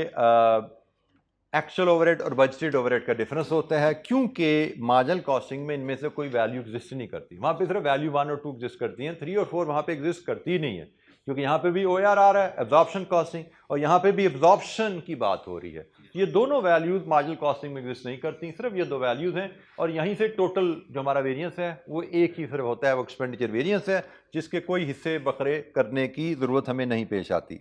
एक्चुअल ओवरहेड और बजटेड ओवरहेड का डिफरेंस होता है, क्योंकि मार्जिनल कॉस्टिंग में इनमें से कोई वैल्यू एग्जिस्ट नहीं करती। वहाँ पे सिर्फ वैल्यू 1 और 2 एग्जिस्ट करती हैं, 3 और 4 वहाँ पे एग्जिस्ट करती ही नहीं है, क्योंकि यहाँ पे भी OAR आ रहा है, एब्जॉर्प्शन कॉस्टिंग, और यहाँ पे भी एब्जॉर्प्शन की बात हो रही है। ये दोनों वैल्यूज मार्जिनल कॉस्टिंग में एग्जिस्ट नहीं करती, सिर्फ ये दो वैल्यूज हैं। और यहीं से टोटल जो हमारा वेरिएंस है वो एक ही सिर्फ होता है, वो एक्सपेंडिचर वेरिएंस है, जिसके कोई हिस्से बकरे करने की ज़रूरत हमें नहीं पेश आती।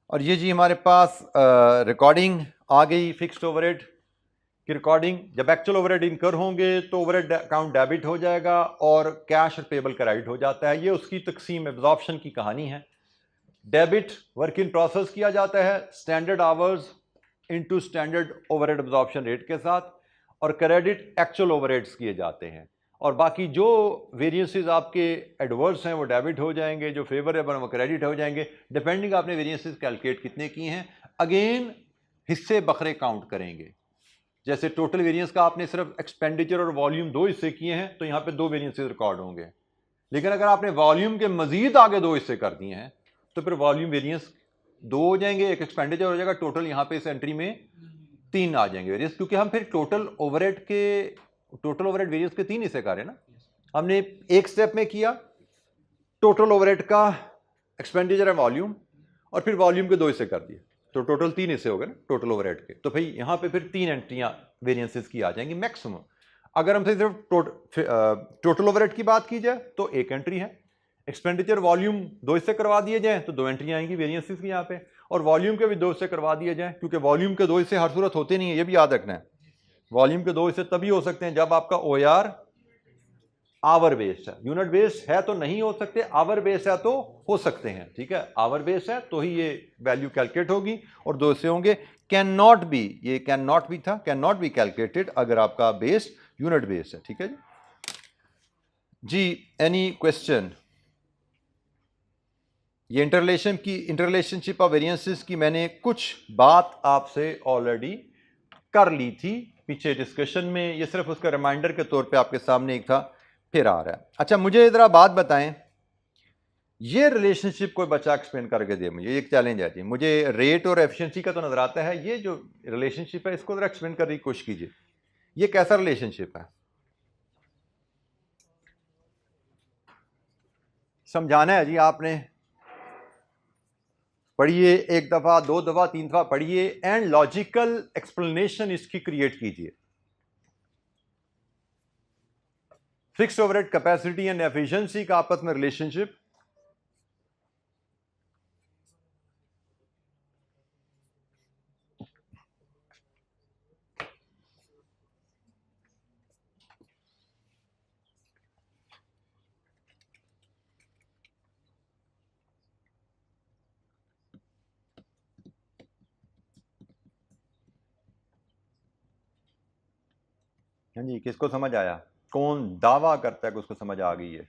और ये जी हमारे पास रिकॉर्डिंग आ गई फिक्स्ड ओवरहेड की रिकॉर्डिंग। जब एक्चुअल ओवरहेड इनकर होंगे तो ओवरहेड अकाउंट डेबिट हो जाएगा और कैश और पेबल क्रेडिट हो जाता है। ये उसकी तकसीम एब्जॉर्प्शन की कहानी है। डेबिट वर्क इन प्रोसेस किया जाता है standard hours into standard overhead absorption rate के साथ, और क्रेडिट एक्चुअल ओवरहेड्स किए जाते हैं। और बाकी जो वेरिएंसेस आपके एडवर्स हैं वो डेबिट हो जाएंगे, जो फेवरेबल हैं वो क्रेडिट हो जाएंगे, डिपेंडिंग आपने वेरिएंसेस कैलकुलेट कितने किए हैं। अगेन हिस्से बकरे काउंट करेंगे। जैसे टोटल वेरिएंस का आपने सिर्फ एक्सपेंडिचर और वॉल्यूम 2 हिस्से किए हैं तो यहाँ पे 2 वेरिएंसेस रिकॉर्ड होंगे। लेकिन अगर आपने वॉल्यूम के मजीद आगे 2 हिस्से कर दिए हैं तो फिर वॉल्यूम वेरिएंस 2 हो जाएंगे, एक एक्सपेंडिचर हो जाएगा, टोटल यहाँ पे इस एंट्री में 3 आ जाएंगे वेरिएंस, क्योंकि हम फिर टोटल ओवरहेड वेरिएंस के 3 हिस्से कर रहे हैं ना। हमने एक स्टेप में किया टोटल ओवरहेड का एक्सपेंडिचर एंड वॉल्यूम, और फिर वॉल्यूम के 2 हिस्से कर दिए, तो टोटल 3 हिस्से हो गए ना टोटल ओवरहेड के। तो भाई यहाँ पे फिर 3 एंट्रियाँ वेरिएंसेस की आ जाएंगी मैक्सिमम। अगर हमसे सिर्फ टोटल ओवरहेड की बात की जाए तो एक एंट्री है, एक्सपेंडिचर वॉल्यूम 2 हिस्से करवा दिए जाए तो 2 एंट्रियाँ आएंगी वेरिएंसेस की यहाँ पे, और वॉल्यूम के भी 2 हिस्से करवा दिए जाए, क्योंकि वॉल्यूम के 2 हिस्से हर सूरत होते नहीं है, ये भी याद रखना है। वॉल्यूम के 2 हिस्से तभी हो सकते हैं जब आपका OAR आवर बेस्ड है। यूनिट बेस्ड है तो नहीं हो सकते, आवर बेस्ड है तो हो सकते हैं। ठीक है, आवर बेस्ड है तो ही ये वैल्यू कैलकुलेट होगी, और 2 हिस्से होंगे। कैन नॉट बी, ये कैन नॉट बी था, कैन नॉट बी कैलकुलेटेड अगर आपका बेस्ड यूनिट बेस्ड है। ठीक है जी, एनी क्वेश्चन? ये इंटररिलेशनशिप ऑफ वेरिएंसेस की मैंने कुछ बात आपसे ऑलरेडी कर ली थी पीछे डिस्कशन में, ये सिर्फ उसका रिमाइंडर के तौर पे आपके सामने एक था, फिर आ रहा है। अच्छा, मुझे ज़रा बात बताएं, ये रिलेशनशिप कोई बच्चा एक्सप्लेन करके दे मुझे, एक चैलेंज है जी। मुझे रेट और एफिशिएंसी का तो नजर आता है, ये जो रिलेशनशिप है इसको ज़रा एक्सप्लेन करने की कोशिश कीजिए। ये कैसा रिलेशनशिप है? समझाना है जी आपने। पढ़िए, 1 दफ़ा 2 दफ़ा 3 दफ़ा पढ़िए, एंड लॉजिकल एक्सप्लेनेशन इसकी क्रिएट कीजिए। Fixed overhead capacity and efficiency का आपस में रिलेशनशिप, हाँ जी, किसको समझ आया? कौन दावा करता है कि उसको समझ आ गई है?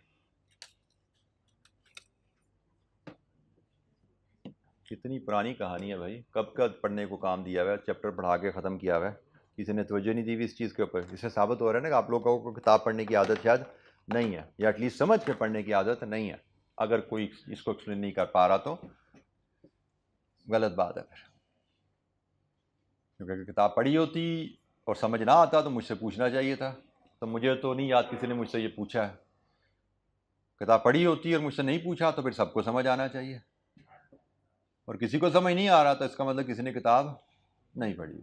कितनी पुरानी कहानी है भाई, कब कब पढ़ने को काम दिया हुआ है, चैप्टर पढ़ा के ख़त्म किया हुआ है, किसी ने तवज्जो नहीं दी हुई इस चीज़ के ऊपर। इससे साबित हो रहा है ना कि आप लोगों को किताब पढ़ने की आदत शायद नहीं है, या एटलीस्ट समझ के पढ़ने की आदत नहीं है। अगर कोई इसको एक्सप्लेन नहीं कर पा रहा तो गलत बात है फिर, क्योंकि अगर किताब पढ़ी होती और समझ ना आता तो मुझसे पूछना चाहिए था। तो मुझे तो नहीं याद किसी ने मुझसे ये पूछा है। किताब पढ़ी होती और मुझसे नहीं पूछा तो फिर सबको समझ आना चाहिए, और किसी को समझ नहीं आ रहा तो इसका मतलब किसी ने किताब नहीं पढ़ी।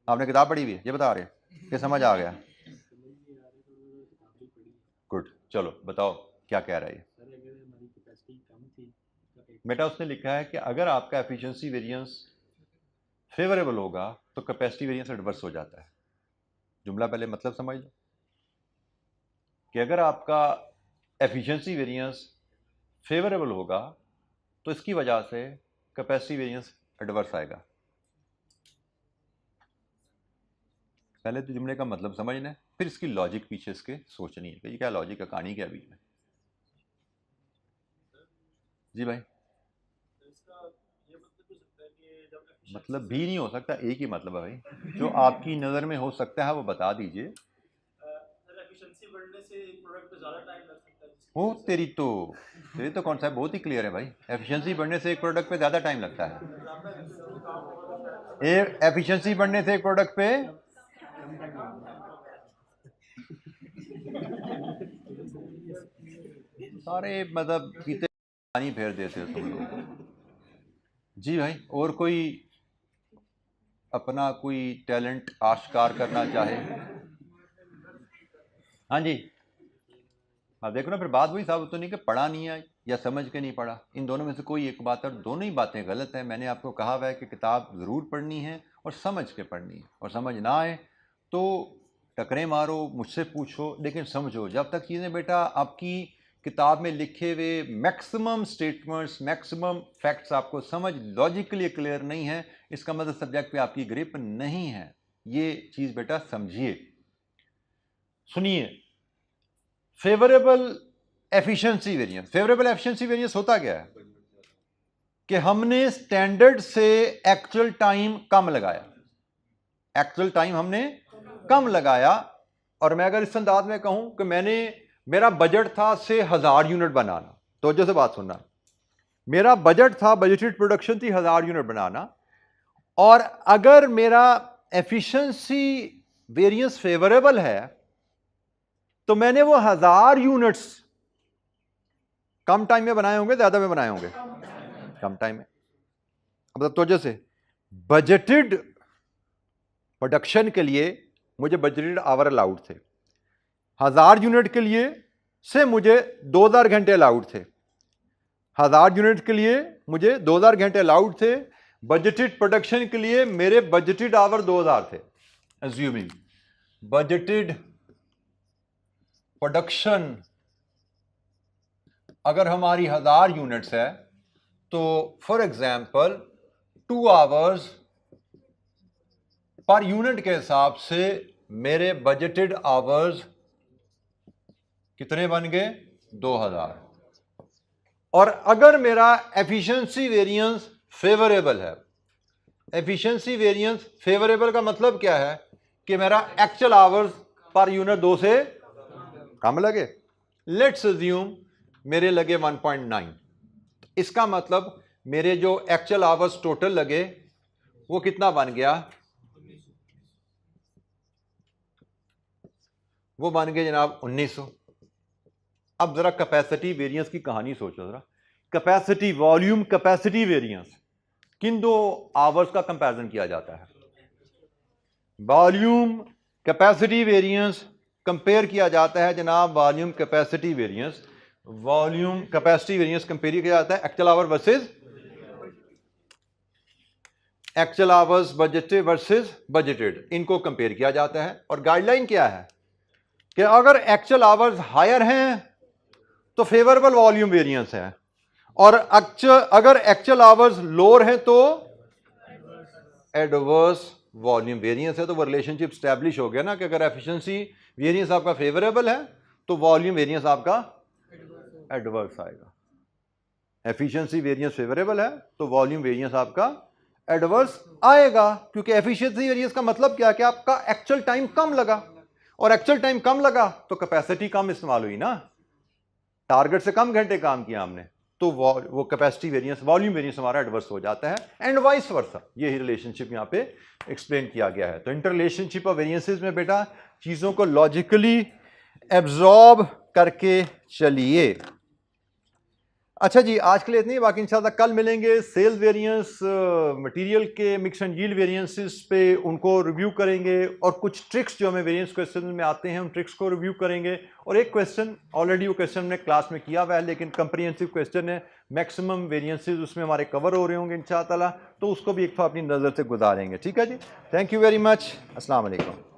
आपने किताब पढ़ी हुई है, ये बता रहे कि समझ आ गया? गुड, चलो बताओ क्या कह रहा है ये। बेटा उसने लिखा है कि अगर आपका एफिशिएंसी वेरिएंस फेवरेबल होगा तो कैपेसिटी वेरिएंस एडवर्स हो जाता है। जुमला पहले मतलब समझ लो कि अगर आपका एफिशिएंसी वेरिएंस फेवरेबल होगा तो इसकी वजह से कैपेसिटी वेरिएंस एडवर्स आएगा। पहले तो जुमले का मतलब समझना है, फिर इसकी लॉजिक पीछे इसके सोचनी है कि ये क्या लॉजिक है, कहानी क्या बीच में। जी भाई, मतलब भी नहीं हो सकता, एक ही मतलब है भाई। जो आपकी नज़र में हो सकता है वो बता दीजिए। एफिशिएंसी बढ़ने से प्रोडक्ट पे ज़्यादा टाइम लग सकता है। वो तेरी तो कॉन्सेप्ट बहुत ही क्लियर है भाई। एफिशिएंसी बढ़ने से एक प्रोडक्ट पे ज़्यादा टाइम लगता है। एफिशिएंसी बढ़ने से एक प्रोडक्ट पे सारे मतलब पीते पानी फेर देते हो तुम लोग। जी भाई, और कोई अपना कोई टैलेंट आश्कार करना चाहे? हाँ जी, आप देखो ना, फिर बात वही साबित तो नहीं कि पढ़ा नहीं है या समझ के नहीं पढ़ा। इन दोनों में से कोई एक बात है, और दोनों ही बातें गलत हैं। मैंने आपको कहा हुआ है कि किताब ज़रूर पढ़नी है और समझ के पढ़नी है, और समझ ना आए तो टकरे मारो, मुझसे पूछो, लेकिन समझो। जब तक चीज़ें बेटा आपकी किताब में लिखे हुए मैक्सिमम स्टेटमेंट्स, मैक्सिमम फैक्ट्स आपको समझ लॉजिकली क्लियर नहीं है, इसका मतलब सब्जेक्ट पे आपकी ग्रिप नहीं है। ये चीज़ बेटा समझिए। सुनिए, favourable efficiency variance. Favourable efficiency variance होता क्या है कि हमने स्टैंडर्ड से एक्चुअल टाइम कम लगाया। एक्चुअल टाइम हमने कम लगाया, और मैं अगर इस अंदाज में कहूं कि मेरा बजट था से 1000 यूनिट बनाना, तो जैसे बात सुनना, मेरा बजट था, बजटेड प्रोडक्शन थी 1000 यूनिट बनाना, और अगर मेरा एफिशिएंसी वेरिएंस फेवरेबल है तो मैंने वो 1000 यूनिट्स कम टाइम में बनाए होंगे, ज्यादा में बनाए होंगे? कम टाइम में। अब तो जैसे बजटेड प्रोडक्शन के लिए मुझे बजटेड आवर अलाउड थे, 1000 यूनिट के लिए से मुझे 2000 घंटे अलाउड थे। 1000 यूनिट के लिए मुझे 2000 घंटे अलाउड थे। बजटेड प्रोडक्शन के लिए मेरे बजटेड आवर 2000 थे। अज्यूमिंग बजटेड प्रोडक्शन अगर हमारी 1000 यूनिट्स है, तो for example 2 hours per unit के हिसाब से मेरे बजटेड आवर्स कितने बन गए? 2000। और अगर मेरा एफिशिएंसी वेरिएंस फेवरेबल है, एफिशिएंसी वेरिएंस फेवरेबल का मतलब क्या है कि मेरा एक्चुअल आवर्स पर यूनिट 2 से कम लगे। लेट्स अज्यूम मेरे लगे 1.9, इसका मतलब मेरे जो एक्चुअल आवर्स टोटल लगे वो कितना बन गया? वो बन गए जनाब 1900। अब जरा कैपेसिटी वेरिएंस की कहानी सोचो जरा। कैपेसिटी, वॉल्यूम कैपेसिटी वेरिएंस, किन दो आवर्स का कंपैरिजन किया जाता है? वॉल्यूम कैपेसिटी वेरिएंस कंपेयर किया जाता है जनाब, volume capacity variance. Volume capacity variance compare किया जाता है actual our versus actual hours, budgeted versus budgeted, इनको कंपेयर किया जाता है। और गाइडलाइन क्या है कि अगर एक्चुअल आवर्स हायर हैं तो फेवरेबल वॉल्यूम वेरिएंस है, और अगर एक्चुअल आवर्स लोअर हैं तो एडवर्स वॉल्यूम वेरिएंस है। तो वो रिलेशनशिप स्टैब्लिश हो गया ना कि अगर एफिशिएंसी वेरिएंस आपका फेवरेबल है तो वॉल्यूम वेरिएंस आपका एडवर्स आएगा। एफिशिएंसी वेरिएंस फेवरेबल है तो वॉल्यूम वेरिएंस आपका एडवर्स आएगा, क्योंकि एफिशिएंसी वेरिएंस का मतलब क्या है कि आपका एक्चुअल टाइम कम लगा, और एक्चुअल टाइम कम लगा तो कैपेसिटी कम इस्तेमाल हुई ना, टारगेट से कम घंटे काम किया हमने, तो वो कैपेसिटी वेरिएंस, वॉल्यूम वेरिएंस हमारा एडवर्स हो जाता है, एंड वाइस वर्सा। ये ही रिलेशनशिप यहाँ पे एक्सप्लेन किया गया है। तो इंटर रिलेशनशिप ऑफ वेरिएंसेस में बेटा चीज़ों को लॉजिकली एब्जॉर्ब करके चलिए। अच्छा जी, आज के लिए इतनी, बाकी इंशाल्लाह कल मिलेंगे। सेल्स वेरिएंस, मटेरियल के मिक्स एंड यील्ड वेरिएंसेस पे उनको रिव्यू करेंगे, और कुछ ट्रिक्स जो हमें वेरिएंस क्वेश्चन में आते हैं उन ट्रिक्स को रिव्यू करेंगे। और एक क्वेश्चन ऑलरेडी वो क्वेश्चन हमने क्लास में किया हुआ है, लेकिन कंप्रिहेंसिव क्वेश्चन है, मैक्सिमम वेरिएंसेस उसमें हमारे कवर हो रहे होंगे इंशाअल्लाह, तो उसको भी एक तो अपनी नज़र से गुजारेंगे। ठीक है जी, थैंक यू वेरी मच, अस्सलाम वालेकुम।